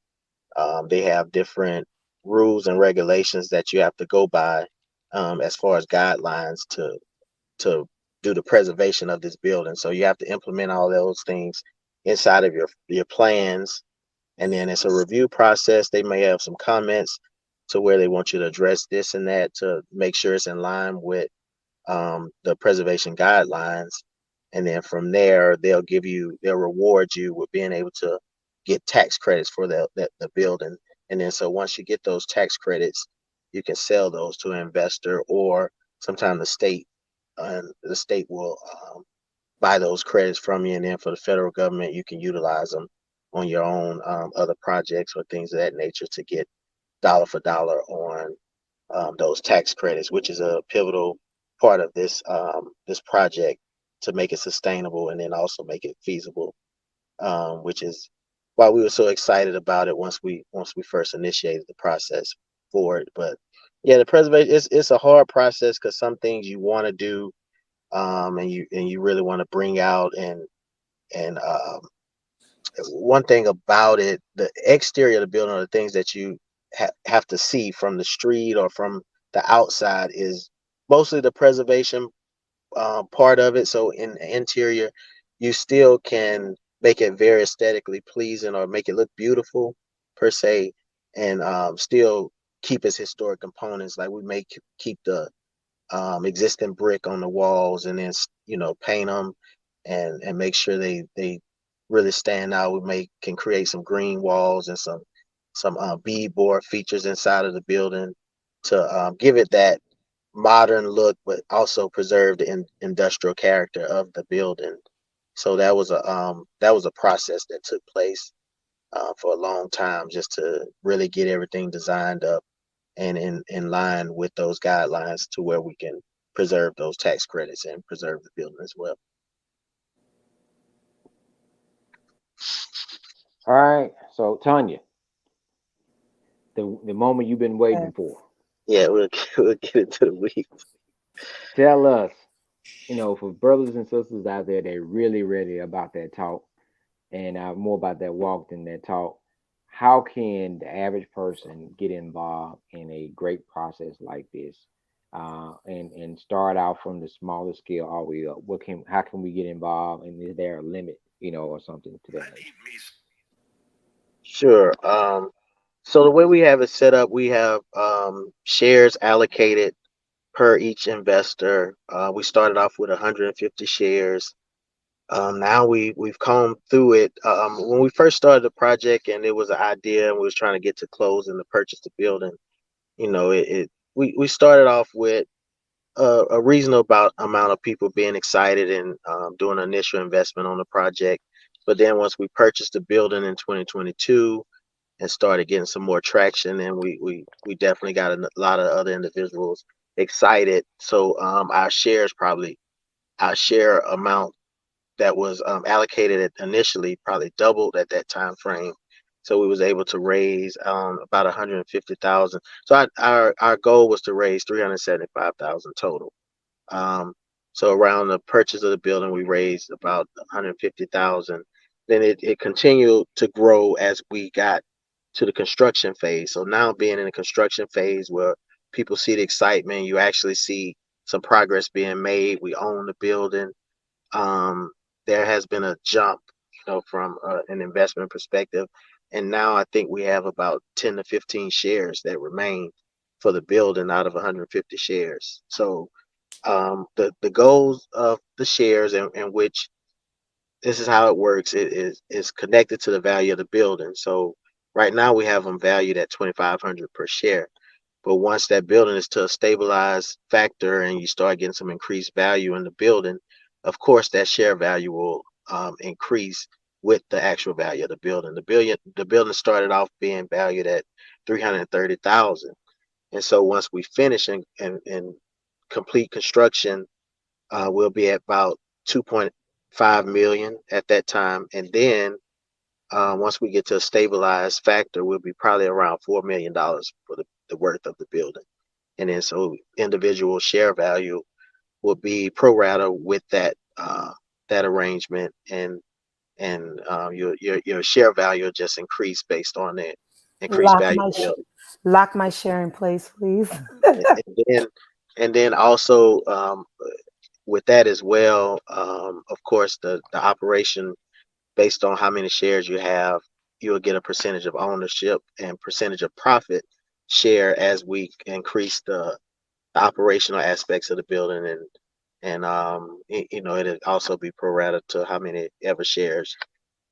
they have different rules and regulations that you have to go by as far as guidelines to do the preservation of this building. So you have to implement all those things inside of your plans, and then it's a review process. They may have some comments to where they want you to address this and that to make sure it's in line with the preservation guidelines. And then from there, they'll reward you with being able to get tax credits for the building. And then so once you get those tax credits, you can sell those to an investor, or sometimes the state will buy those credits from you. And then for the federal government, you can utilize them on your own other projects or things of that nature to get dollar for dollar on those tax credits, which is a pivotal part of this project to make it sustainable and then also make it feasible, which is why we were so excited about it once we first initiated the process for it. But yeah, the preservation it's a hard process because some things you want to do, and you really want to bring out, and one thing about it, the exterior of the building, or the things that you have to see from the street or from the outside, is mostly the preservation part of it. So in the interior, you still can make it very aesthetically pleasing or make it look beautiful per se, and still keep its historic components. Like we may keep the existing brick on the walls, and then paint them and make sure they really stand out. Can create some green walls and some beadboard features inside of the building to give it that modern look, but also preserve the industrial character of the building. So that was a process that took place for a long time, just to really get everything designed up and in line with those guidelines to where we can preserve those tax credits and preserve the building as well. All right. So Tanya, the moment you've been waiting for. Yeah, we'll get into the weeds. Tell us, for brothers and sisters out there, they're really ready about that talk, and more about that walk than that talk. How can the average person get involved in a great process like this, and start out from the smaller scale all the way up? How can we get involved, and is there a limit, or something to that nature? Sure. So the way we have it set up, we have shares allocated per each investor. We started off with 150 shares. Now we've combed through it. When we first started the project and it was an idea and we was trying to get to close and to purchase the building, we started off with a reasonable amount of people being excited and doing an initial investment on the project. But then once we purchased the building in 2022 and started getting some more traction, and we definitely got a lot of other individuals excited. So our share amount that was allocated initially probably doubled at that time frame. So we was able to raise about 150,000. So our goal was to raise 375,000 total. Um, so around the purchase of the building, we raised about 150,000. Then it continued to grow as we got to the construction phase. So now being in the construction phase where people see the excitement, you actually see some progress being made. We own the building. um, there has been a jump, from an investment perspective, and now I think we have about 10 to 15 shares that remain for the building out of 150 shares. So the goals of the shares, and which this is how it works, it is connected to the value of the building. So right now we have them valued at 2,500 per share. But once that building is to a stabilized factor and you start getting some increased value in the building, of course that share value will increase with the actual value of the building. The building started off being valued at 330,000, and so once we finish and complete construction, we'll be at about 2.5 million at that time, and then once we get to a stabilized factor, we'll be probably around $4 million for the worth of the building. And then so individual share value will be pro rata with that arrangement, and your share value will just increase based on the increased Lock value my of the building. lock my share in place, please. And then also with that as well, of course the operation based on how many shares you have you'll get a percentage of ownership and percentage of profit share as we increase the operational aspects of the building, and it'll also be pro rata to how many ever shares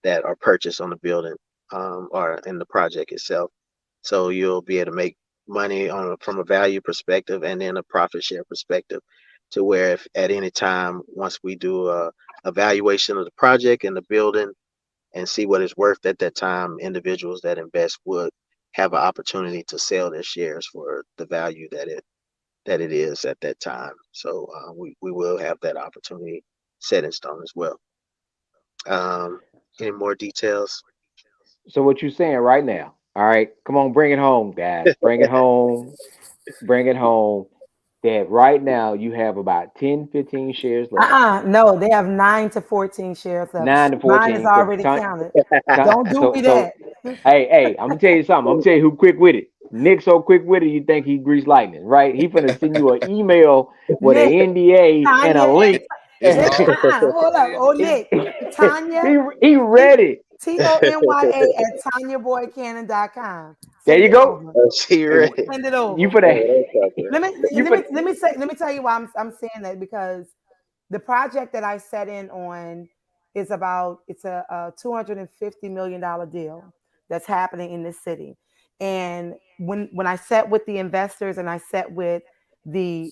that are purchased on the building or in the project itself. So you'll be able to make money from a value perspective and then a profit share perspective, to where if at any time, once we do a evaluation of the project and the building and see what it's worth at that time, individuals that invest would have an opportunity to sell their shares for the value that it is at that time. So we will have that opportunity set in stone as well. Any more details? So what you saying right now? All right, come on, bring it home, guys. Bring it home. Bring it home. That right now you have about 10, 15 shares left. No, they have 9 to 14 shares left. 9 to Mine is 14. So, already counted. Don't do me so that. hey, I'm gonna tell you something. I'm gonna tell you who quick with it. Nick so quick with it, you think he greased lightning, right? He finna send you an email with an Nick, NDA and a Tanya, link. It's all hold up. Oh, in Nick, Tanya, he ready. Tony at TanyaBoyCannon.com. There Send you it go. over. She ready. Send it You over. for that. Let me You let for me let me tell you why I'm saying that, because the project that I set in on is it's a $250 million deal that's happening in this city. And when I sat with the investors and I sat with the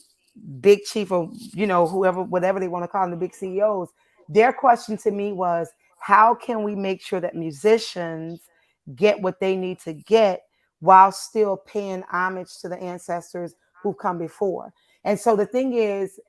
big chief of, whoever, whatever they want to call them, the big CEOs, their question to me was, how can we make sure that musicians get what they need to get while still paying homage to the ancestors who've come before? And so the thing is,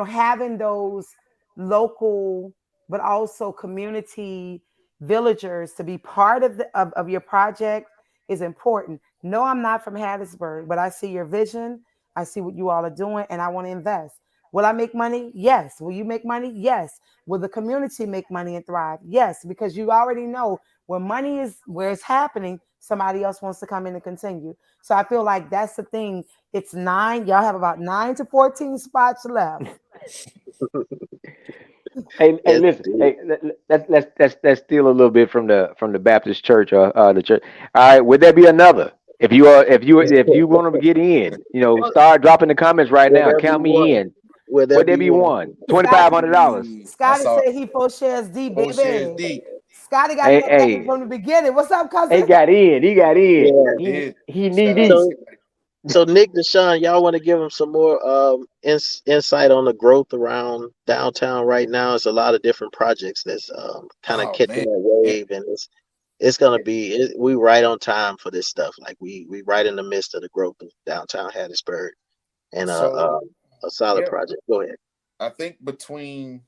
having those local but also community villagers to be part of your project is important. No, I'm not from Hattiesburg, but I see your vision. I see what you all are doing, and I want to invest. Will I make money? Yes. Will you make money? Yes. Will the community make money and thrive? Yes, because you already know where money is, where it's happening, somebody else wants to come in and continue. So I feel like that's the thing. It's 9. Y'all have about 9 to 14 spots left. Hey, Yes, listen. indeed. Hey, let's steal a little bit from the Baptist church or the church. All right, would there be another? If you want to get in, start dropping the comments right Will now. there be Count me one? in. Will there Would there be be one? one? Twenty Scotty, five hundred dollars. I Scotty saw said he 4 shares deep, 4 shares baby. deep. Scotty got Hey, enough game hey, from the beginning. What's up, he cousin? got in. He got in. Yeah. He knee Shout out to deep. So Scotty. so Nick, Deshaun, y'all want to give them some more insight on the growth around downtown right now? It's a lot of different projects that's kind of Oh catching man. that And wave, and it's gonna be we right on time for this stuff. Like we right in the midst of the growth of downtown Hattiesburg, and so a solid yeah, project. Go ahead. I think between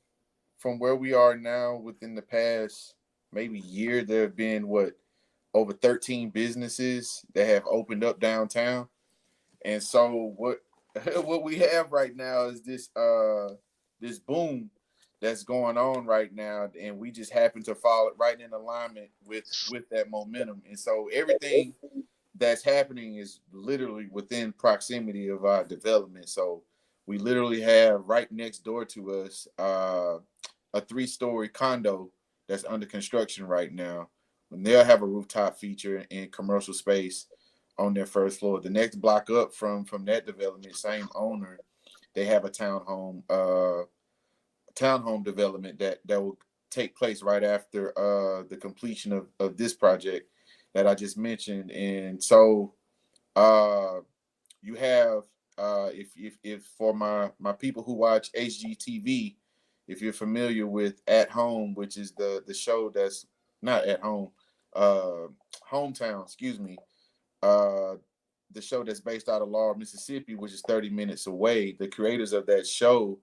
from where we are now within the past maybe year, there have been over 13 businesses that have opened up downtown. And so what what we have right now is this boom that's going on right now, and we just happen to fall right in alignment with that momentum. And so everything that's happening is literally within proximity of our development. So we literally have right next door to us a 3-story condo that's under construction right now. And they'll have a rooftop feature and commercial space on their first floor. The next block up from that development, same owner, they have a townhome development that will take place right after the completion of this project that I just mentioned. And so you have if for my people who watch HGTV, if you're familiar with At Home, which is the show that's not At Home, uh, Hometown, excuse me, uh, the show that's based out of Laurel, Mississippi, which is 30 minutes away. The creators of that show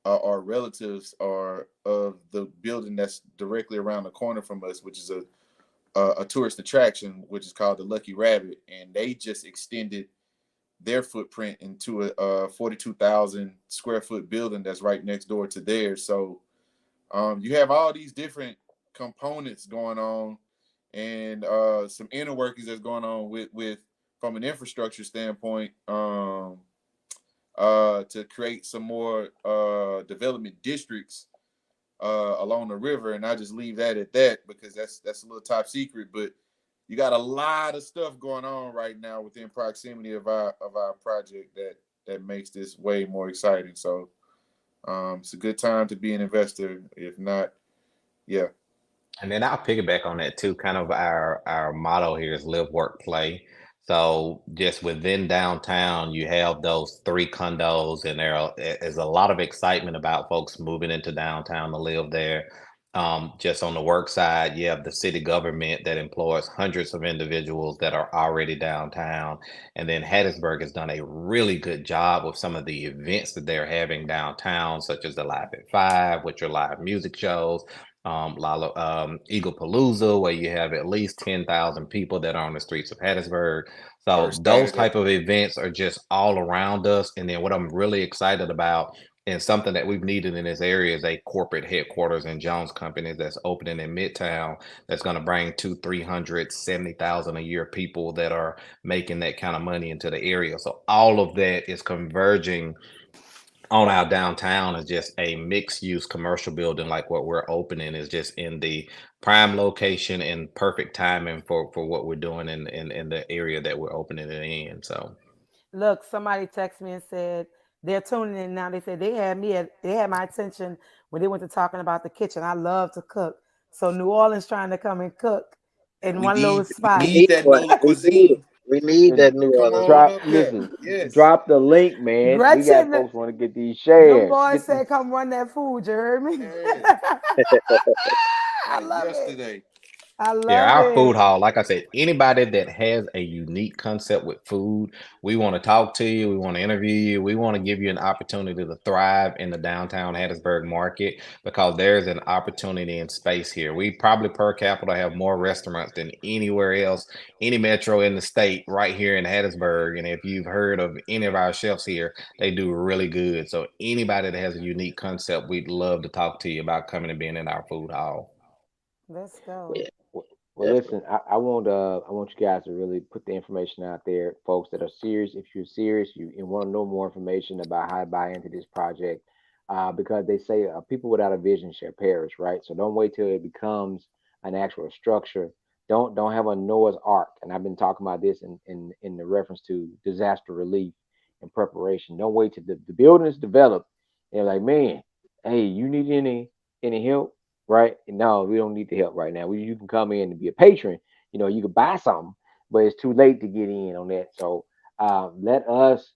are relatives are of the building that's directly around the corner from us, which is a tourist attraction, which is called the Lucky Rabbit, and they just extended their footprint into a 42,000 square foot building that's right next door to theirs. So you have all these different components going on, and some inner workings that's going on with from an infrastructure standpoint, to create some more development districts along the river, and I just leave that at that because that's a little top secret. But you got a lot of stuff going on right now within proximity of our project that makes this way more exciting. So it's a good time to be an investor. If not, yeah. And then I'll piggyback on that too. Kind of our motto here is live, work, play. So just within downtown, you have those 3 condos, and is a lot of excitement about folks moving into downtown to live there. Just on the work side, you have the city government that employs hundreds of individuals that are already downtown. And then Hattiesburg has done a really good job with some of the events that they're having downtown, such as the Live at 5, which are live music shows, Eagle Palooza, where you have at least 10,000 people that are on the streets of Hattiesburg. So First those Saturday. type of events are just all around us. And then what I'm really excited about, and something that we've needed in this area, is a corporate headquarters in Jones Company that's opening in Midtown. That's going to bring 370,000 a year people that are making that kind of money into the area. So all of that is converging on our downtown. Is just a mixed use commercial building like what we're opening, is just in the prime location and perfect timing for what we're doing in the area that we're opening it in. So Look, somebody texted me and said they're tuning in now. They said they had my attention when they went to talking about the kitchen. I love to cook. So New Orleans trying to come and cook in We one little need We spot. need that one. NOLA We need it. cuisine. We need that New Come Orleans. on Drop, up here. listen, Yes. drop the link, man. We got Gretchen, folks want to get these them shares. boys Get the, said come run that food. You heard me? Yes. I love it. Yesterday. I yeah, love our food it. hall, like I said, anybody that has a unique concept with food, we want to talk to you. We want to interview you. We want to give you an opportunity to thrive in the downtown Hattiesburg market, because there's an opportunity in space here. We probably per capita have more restaurants than anywhere else, any metro in the state, right here in Hattiesburg. And if you've heard of any of our chefs here, they do really good. So anybody that has a unique concept, we'd love to talk to you about coming and being in our food hall. Let's go. Yeah, well, definitely. listen, I want you guys to really put the information out there, folks that are serious. If you're serious, you want to know more information about how to buy into this project, because they say people without a vision shall perish, right? So don't wait till it becomes an actual structure. Don't have a Noah's Ark. And I've been talking about this in the reference to disaster relief and preparation. Don't wait till the building is developed. They're like, man, hey, you need any help? Right? No, we don't need the help right now. You can come in and be a patron. You can buy something, but it's too late to get in on that. So let us,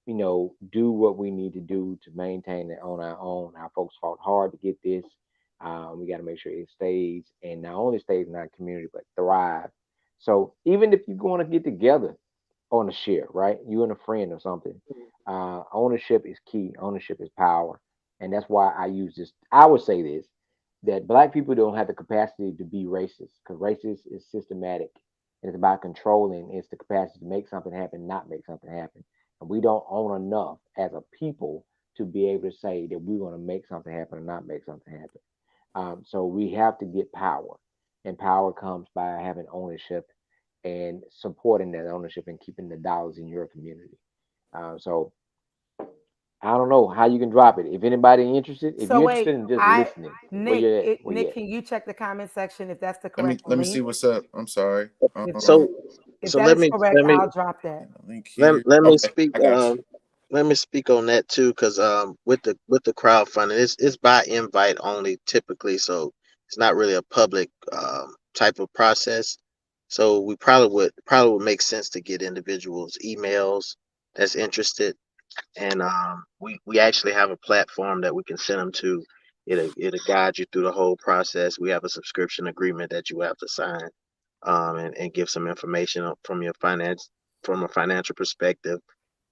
do what we need to do to maintain it on our own. Our folks fought hard to get this. We got to make sure it stays, and not only stays in our community, but thrive. So even if you're going to get together on a share, right? You and a friend or something. Ownership is key. Ownership is power, and that's why I use this. I would say this, that black people don't have the capacity to be racist, because racist is systematic. And it's about controlling. It's the capacity to make something happen, not make something happen. And we don't own enough as a people to be able to say that we're going to make something happen or not make something happen. So we have to get power, and power comes by having ownership and supporting that ownership and keeping the dollars in your community. So I don't know how you can drop it. If anybody interested, if So you're wait, interested in just listening, where you at? Where you Nick, at? can you check the comment section if that's the Let me correct let me see link? what's up. I'm sorry. If that So if so that let is me correct, let me I'll drop that. link let, here. let me Okay, speak I got you. let me speak on that too, because with the crowdfunding, it's by invite only typically, so it's not really a public type of process. So we probably would make sense to get individuals emails that's interested, and we actually have a platform that we can send them to. It'll guide you through the whole process. We have a subscription agreement that you have to sign, and give some information from your finance from a financial perspective,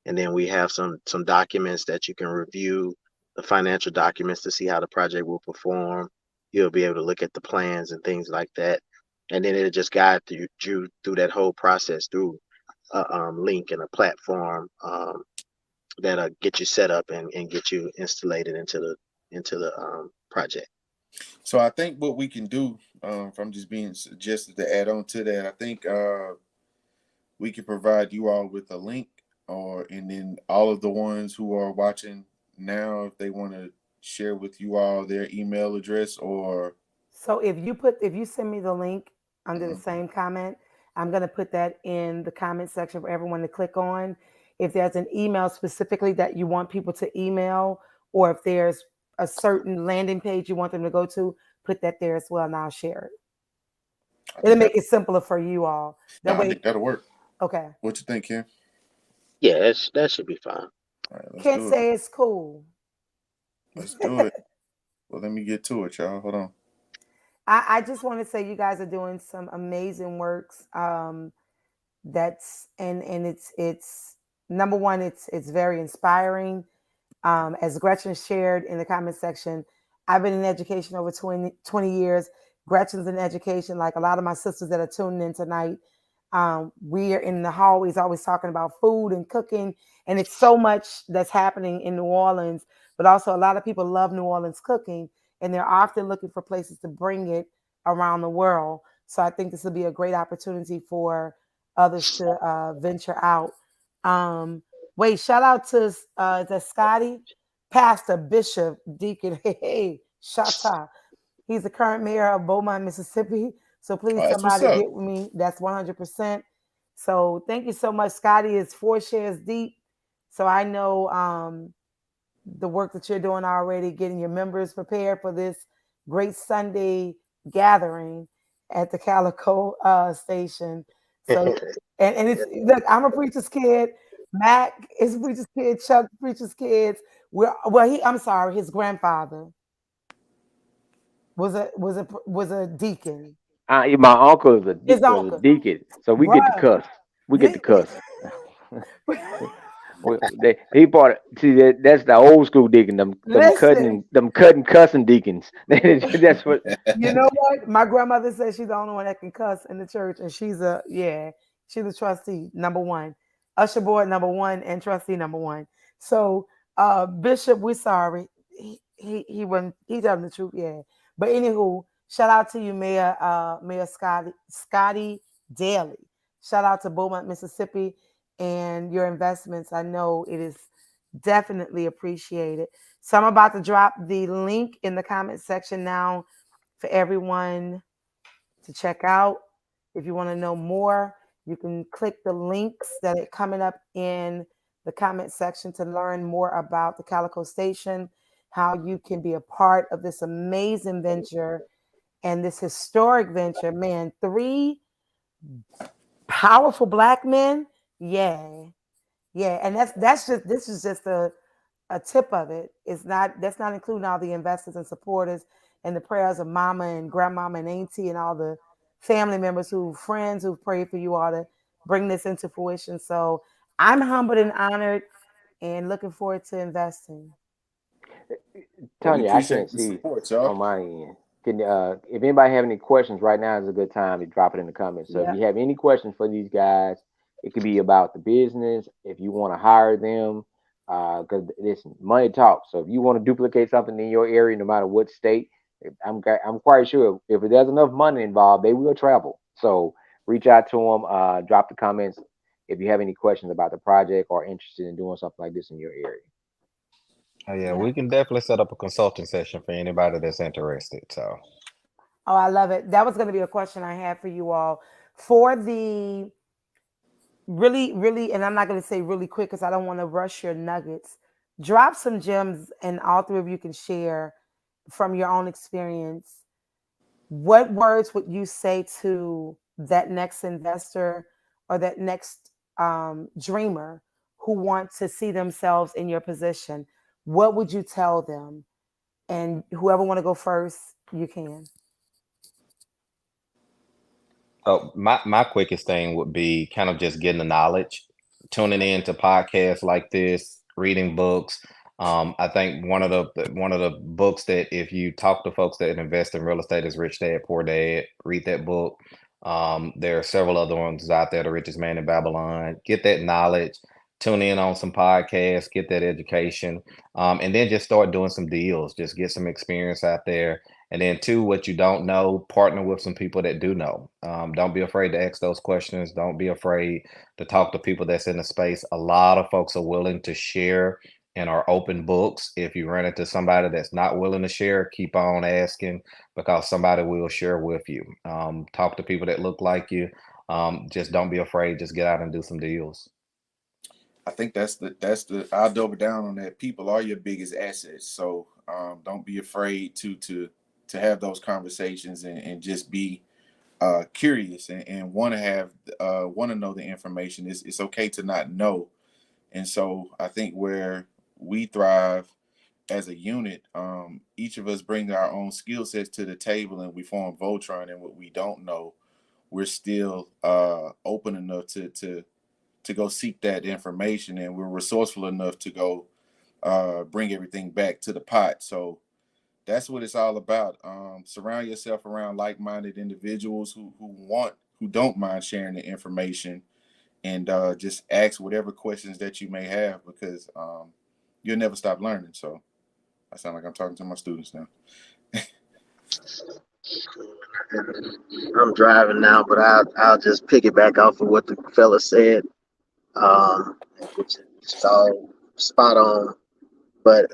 and then we have some documents that you can review, the financial documents, to see how the project will perform. You'll be able to look at the plans and things like that, and then it'll just guide you through that whole process through a link and a platform, that'll get you set up and get you installated into the project. So I think what we can do, if I'm just being suggested to add on to that, I think we can provide you all with a link, and then all of the ones who are watching now, if they want to share with you all their email address or? So if you send me the link under the Mhm. same comment, I'm gonna put that in the comment section for everyone to click on. If there's an email specifically that you want people to email, or if there's a certain landing page you want them to go to, put that there as well, and I'll share it. I It'll think that. make it simpler for you all. No, That I way, think that'll work. okay. What you think, Kim? Yeah, that should be fine. All right, let's Can't do it. say it's cool. Let's do it. Well, let me get to it, y'all. Hold on. I just want to say you guys are doing some amazing works. That's and it's number one, it's very inspiring. As Gretchen shared in the comment section, I've been in education over 20 years. Gretchen's in education, like a lot of my sisters that are tuning in tonight. We are in the hallways always talking about food and cooking, and it's so much that's happening in New Orleans, but also a lot of people love New Orleans cooking, and they're often looking for places to bring it around the world. So I think this will be a great opportunity for others to venture out. Um, Wait, shout out to the Scotty, Pastor, Bishop, Deacon. Hey, Shata. He's the current mayor of Beaumont, Mississippi. So please, Oh, that's what's somebody up. get with me. That's 100%. So thank you so much. Scotty is 4 shares deep. So I know the work that you're doing already, getting your members prepared for this great Sunday gathering at the Calico Station. So, and it's look, I'm a preacher's kid. Mac is a preacher's kid. Chuck preacher's kids. I'm sorry, his grandfather was a deacon. My uncle is His was a uncle, deacon, so we get to bruh. cuss. We get to cuss. He bought it. See, that's the old school deacon. Listen, Them cutting cussing deacons. That's what. you know what? My grandmother says she's the only one that can cuss in the church, and she's a trustee number one, usher board number one, and trustee number one. So, Bishop, we're sorry. He telling the truth, yeah. But anywho, shout out to you, Mayor Scotty Daly. Shout out to Beaumont, Mississippi, and your investments. I know it is definitely appreciated. So I'm about to drop the link in the comment section now for everyone to check out. If you want to know more, you can click the links that are coming up in the comment section to learn more about the Calico Station, how you can be a part of this amazing venture and this historic venture. Man, 3 powerful Black men. Yeah. Yeah. And this is just a tip of it. That's not including all the investors and supporters and the prayers of mama and grandmama and auntie and all the family members friends who prayed for you all to bring this into fruition. So I'm humbled and honored and looking forward to investing. Well, we Tanya, I appreciate can't the see support, y'all. on my end. Can if anybody have any questions right now is a good time to drop it in the comments. So if Yeah. you have any questions for these guys, it could be about the business. If you want to hire them, because listen, money talks. So if you want to duplicate something in your area, no matter what state, I'm quite sure if there's enough money involved, they will travel. So reach out to them. Drop the comments if you have any questions about the project or interested in doing something like this in your area. Oh, yeah, Yeah. we can definitely set up a consulting session for anybody that's interested. So, Oh, I love it. That was going to be a question I had for you all for the really, really, and I'm not going to say really quick because I don't want to rush your nuggets. Drop some gems, and all 3 of you can share from your own experience. What words would you say to that next investor or that next dreamer who want to see themselves in your position? What would you tell them? And whoever want to go first, you can. so my quickest thing would be kind of just getting the knowledge, tuning in to podcasts like this, reading books. I think one of the books that if you talk to folks that invest in real estate is Rich Dad Poor Dad. Read that book. There are several other ones out there, The Richest Man in Babylon. Get that knowledge. Tune in on some podcasts. Get that education, and then just start doing some deals. Just get some experience out there. And then two, what you don't know, partner with some people that do know. Don't be afraid to ask those questions. Don't be afraid to talk to people that's in the space. A lot of folks are willing to share and are open books. If you run into somebody that's not willing to share, keep on asking, because somebody will share with you. Talk to people that look like you. Just don't be afraid. Just get out and do some deals. I think I'll double down on that. People are your biggest assets. So don't be afraid to have those conversations and just be curious and want to know the information. It's okay to not know. And so I think where we thrive as a unit, each of us bring our own skill sets to the table, and we form Voltron. And what we don't know, we're still open enough to go seek that information, and we're resourceful enough to go bring everything back to the pot. So that's what it's all about. Surround yourself around like-minded individuals who don't mind sharing the information, and just ask whatever questions that you may have, because you'll never stop learning. So I sound like I'm talking to my students now. I'm driving now, but I'll just piggyback off of what the fella said, which is all spot on. But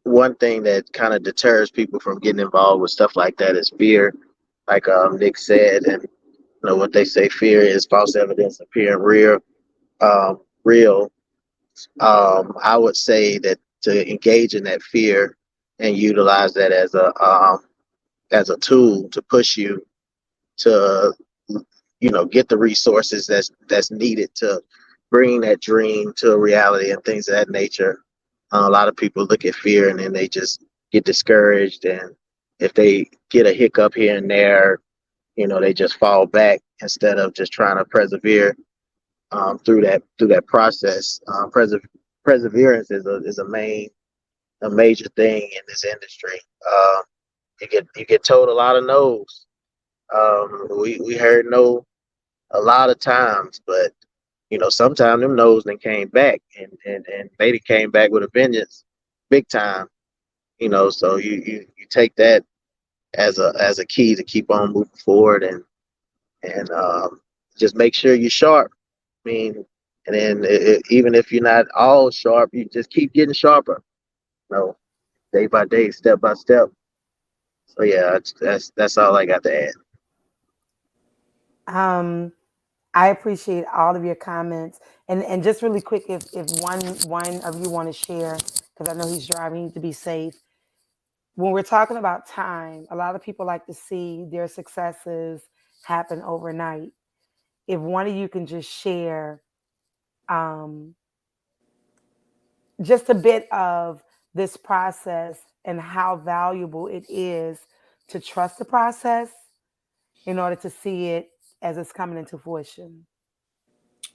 one thing that kind of deters people from getting involved with stuff like that is fear, like Nick said, and what they say, fear is false evidence appearing real. Real. I would say that to engage in that fear and utilize that as a tool to push you to get the resources that's needed to bring that dream to a reality and things of that nature. A lot of people look at fear and then they just get discouraged, and if they get a hiccup here and there, they just fall back instead of just trying to persevere through that process. Perseverance is a major thing in this industry. You get told a lot of no's. We heard no a lot of times, but sometimes them no's then came back, and they came back with a vengeance, big time. So you take that as a key to keep on moving forward, and just make sure you're sharp. I mean, and then even if you're not all sharp, you just keep getting sharper. Day by day, step by step. So yeah, that's all I got to add. I appreciate all of your comments, and just really quick, if one of you want to share, because I know he's driving, he needs to be safe. When we're talking about time, a lot of people like to see their successes happen overnight. If one of you can just share um, just a bit of this process and how valuable it is to trust the process in order to see it as it's coming into fruition.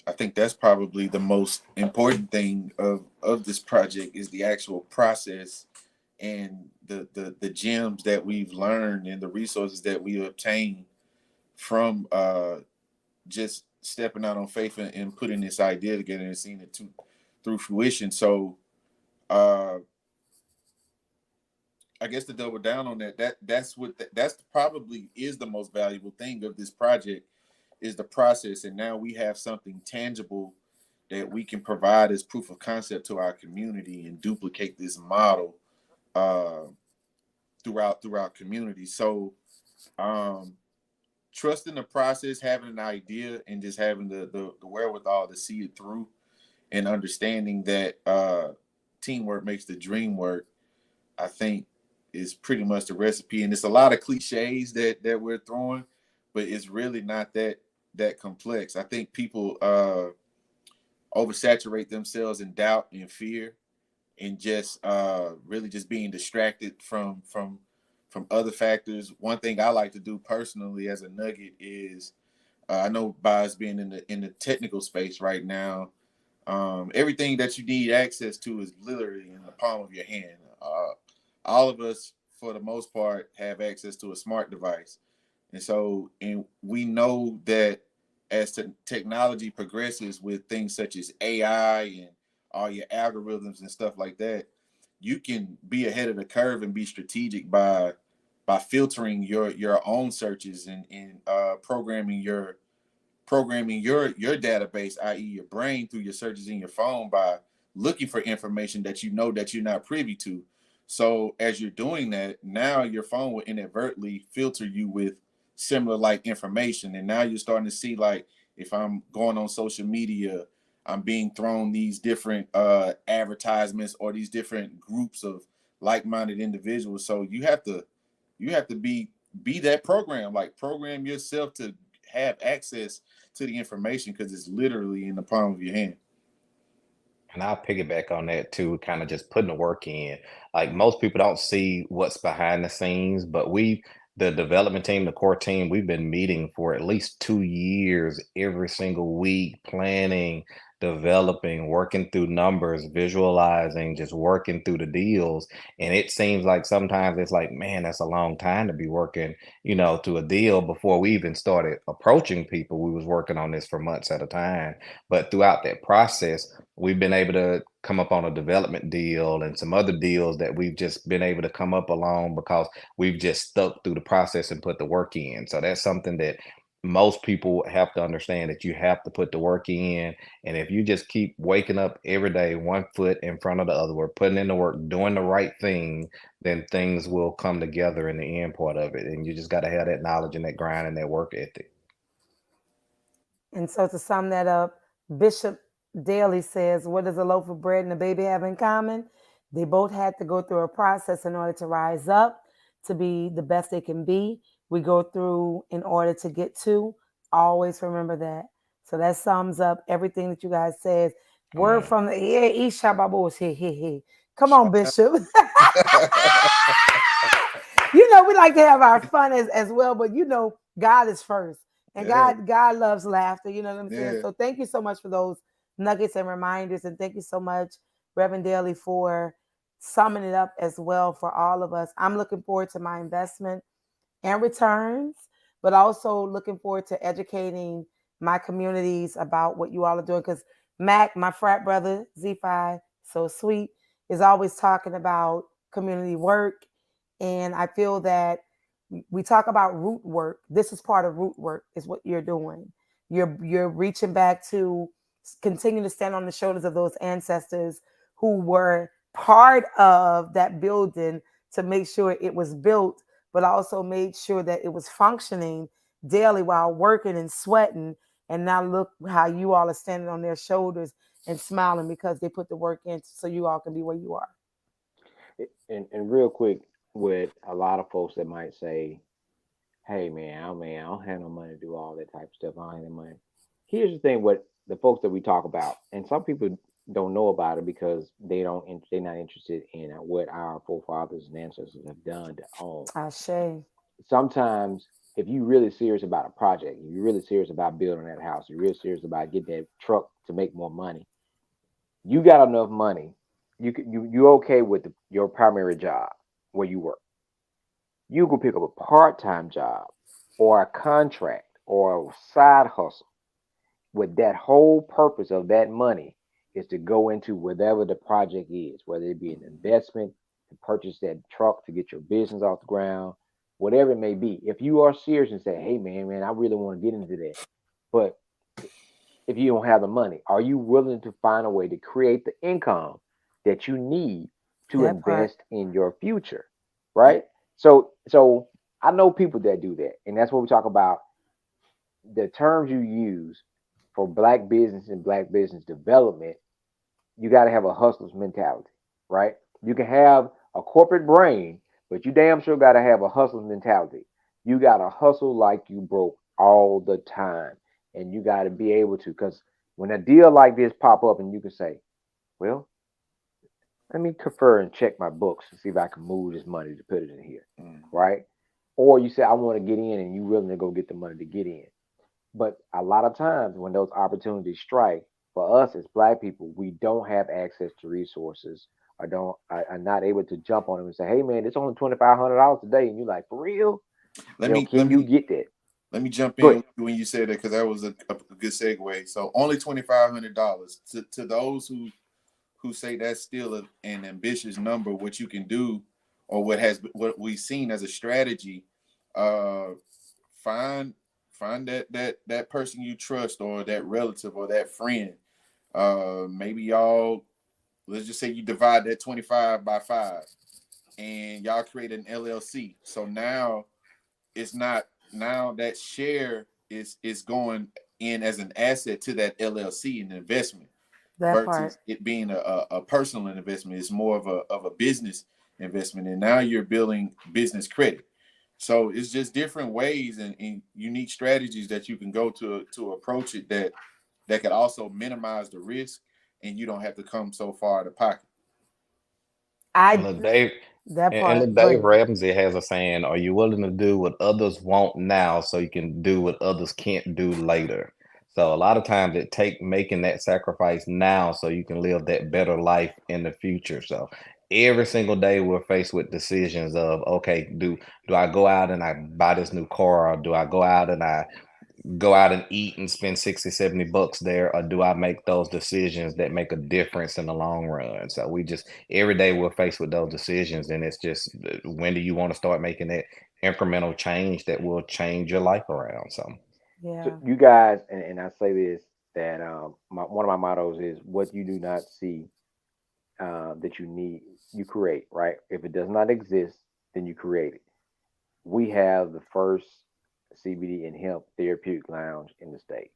I think that's probably the most important thing of this project is the actual process, and the gems that we've learned and the resources that we obtain from just stepping out on faith and putting this idea together and seeing it through fruition. So I guess to double down on that's probably is the most valuable thing of this project, is the process. And now we have something tangible that we can provide as proof of concept to our community and duplicate this model throughout community. So trusting the process, having an idea, and just having the wherewithal to see it through, and understanding that teamwork makes the dream work, I think is pretty much the recipe. And it's a lot of cliches that we're throwing, but it's really not that complex. I think people oversaturate themselves in doubt and fear, and just really just being distracted from other factors. One thing I like to do personally as a nugget is I know by us being in the technical space right now, everything that you need access to is literally in the palm of your hand. All of us, for the most part, have access to a smart device. And we know that as technology progresses with things such as AI and all your algorithms and stuff like that, you can be ahead of the curve and be strategic by filtering your own searches and programming your database, i.e. your brain, through your searches in your phone, by looking for information that you know that you're not privy to. So as you're doing that, now your phone will inadvertently filter you with similar like information. And now you're starting to see, like, if I'm going on social media, I'm being thrown these different advertisements or these different groups of like-minded individuals. So you have to be that program, like program yourself to have access to the information, because it's literally in the palm of your hand. And I'll piggyback on that too, kind of just putting the work in. Like most people don't see what's behind the scenes, but the development team, the core team, we've been meeting for at least 2 years, every single week, planning, developing, working through numbers, visualizing, just working through the deals. And it seems like sometimes it's like, man, that's a long time to be working, to a deal. Before we even started approaching people, we was working on this for months at a time. But throughout that process, we've been able to come up on a development deal and some other deals that we've just been able to come up along because we've just stuck through the process and put the work in. So that's something that most people have to understand, that you have to put the work in. And if you just keep waking up every day, one foot in front of the other, we're putting in the work, doing the right thing, then things will come together in the end part of it. And you just got to have that knowledge and that grind and that work ethic. And so to sum that up, Bishop Daly says, what does a loaf of bread and a baby have in common? They both had to go through a process in order to rise up, to be the best they can be. We go through in order to get to. Always remember that. So that sums up everything that you guys said. Come Word on. from the air, Ishababos. Hey. Come on, Bishop. We like to have our fun as well, but God is first. And Yeah. God loves laughter. You know what I'm saying? Yeah. So thank you so much for those nuggets and reminders. And thank you so much, Reverend Daly, for summing it up as well for all of us. I'm looking forward to my investment and returns, but also looking forward to educating my communities about what you all are doing. Because Mac, my frat brother, Z5, so sweet, is always talking about community work. And I feel that we talk about root work. This is part of root work, is what you're doing. You're reaching back to continue to stand on the shoulders of those ancestors who were part of that building to make sure it was built, but also made sure that it was functioning daily while working and sweating. And now look how you all are standing on their shoulders and smiling because they put the work in so you all can be where you are. And real quick, with a lot of folks that might say, "Hey man, I don't have no money to do all that type of stuff. I don't have the money." Here's the thing: what the folks that we talk about, and some people don't know about it because they're not interested in what our forefathers and ancestors have done to own. Ashe. Sometimes, if you're really serious about a project, you're really serious about building that house, you're really serious about getting that truck to make more money, you got enough money. You okay with your primary job where you work. You can pick up a part-time job or a contract or a side hustle with that whole purpose of that money is to go into whatever the project is, whether it be an investment to purchase that truck to get your business off the ground, whatever it may be. If you are serious and say, "Hey man, I really want to get into that," but if you don't have the money, are you willing to find a way to create the income that you need to That part. invest in your future? Right? So I know people that do that. And that's what we talk about. The terms you use for black business and black business development, you got to have a hustler's mentality, right? You can have a corporate brain, but you damn sure got to have a hustler's mentality. You got to hustle like you broke all the time. And you got to be able to, because when a deal like this pop up and you can say, "Well, let me confer and check my books and see if I can move this money to put it in here," right? Or you say, "I want to get in," and you willing to go get the money to get in. But a lot of times when those opportunities strike, for us as black people, we don't have access to resources or are not able to jump on them and say, "Hey man, it's only $2,500 today," and you're like, "For real?" Let me Can you get that? let me jump Go in ahead. when you said that, because that was a good segue. So only $2,500 to those who say that's still an ambitious number. What you can do, or what we've seen as a strategy, uh, find that person you trust, or that relative, or that friend. Maybe y'all let's just say you divide that 25 by 5 and y'all create an LLC. So now it's not, now that share is going in as an asset to that LLC, an investment, That versus part. it being a personal investment. It's more of a business investment, and now you're building business credit. So it's just different ways and unique strategies that you can go to approach it that could also minimize the risk, and you don't have to come so far out of pocket. And look, Dave, That and part. look, Go Dave ahead. Ramsey has a saying: "Are you willing to do what others want now, so you can do what others can't do later?" So a lot of times it take making that sacrifice now, so you can live that better life in the future. So every single day we're faced with decisions of, okay, do I go out and I buy this new car, or do I go out and eat and spend 60, 70 bucks there, or do I make those decisions that make a difference in the long run? So we just, every day we're faced with those decisions, and it's just, when do you want to start making that incremental change that will change your life around? So Yeah. So you guys, and I say this, that one of my mottos is, what you do not see that you need, you create, right? If it does not exist, then you create it. We have the first CBD and hemp therapeutic lounge in the state,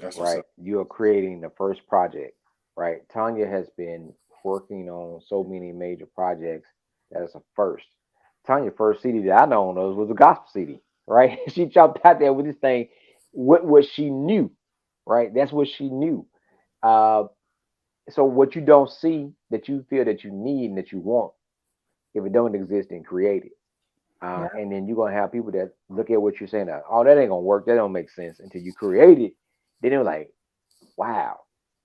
That's what's right? up. You are creating the first project, right? Tanya has been working on so many major projects that is a first. Tanya's first CD that I know of was a gospel CD, right? She jumped out there with this thing, what she knew, right? That's what she knew. Uh, so what you don't see that you feel that you need and that you want, if it don't exist, then create it. Yeah. And then you're gonna have people that look at what you're saying, oh, that ain't gonna work, that don't make sense, until you create it. Then they're like, wow,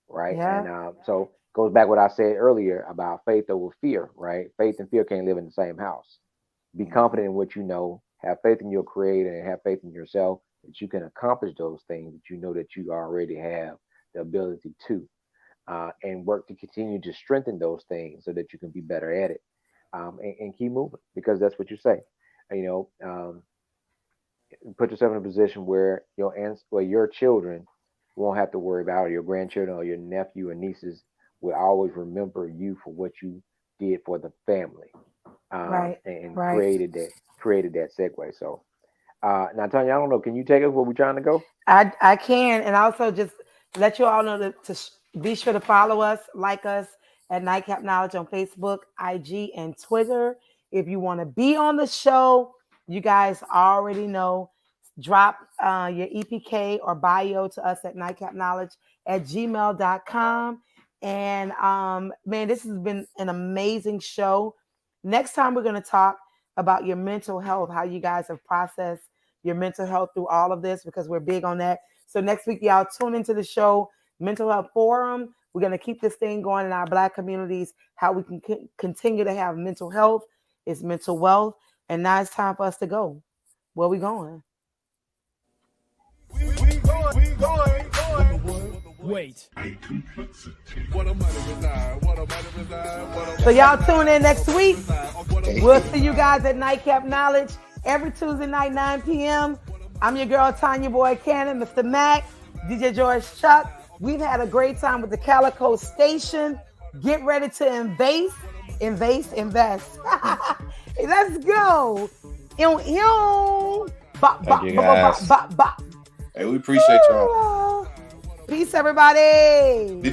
right? Yeah. And so goes back what I said earlier about faith over fear, right? Faith and fear can't live in the same house. Be confident in what you know, have faith in your creator, and have faith in yourself that you can accomplish those things that you know that you already have the ability to, and work to continue to strengthen those things so that you can be better at it, and keep moving, because that's what you say. You know, put yourself in a position where your children won't have to worry about, or your grandchildren or your nephew and nieces will always remember you for what you did for the family, Right. and Right. created that segue. So now, Tanya, I don't know, can you take us where we're trying to go? I can, and also just let you all know to be sure to follow us, like us at Nightcap Knowledge on Facebook, IG, and Twitter. If you want to be on the show, you guys already know. Drop your EPK or bio to us at nightcapknowledge@gmail.com. And man, this has been an amazing show. Next time we're going to talk about your mental health, how you guys have processed your mental health through all of this, because we're big on that. So next week, y'all tune into the show, Mental Health Forum. We're going to keep this thing going in our Black communities, how we can continue to have mental health. It's mental wealth. And now it's time for us to go. Where we going? We going. Wait. So y'all tune in next week. We'll see you guys at Nightcap Knowledge every Tuesday night, 9 p.m. I'm your girl, Tanya Boy Cannon, Mr. Mac, DJ George Chuck. We've had a great time with the Calico Station. Get ready to invest. Let's go. thank you guys. Hey, we appreciate y'all. Peace, everybody. Did you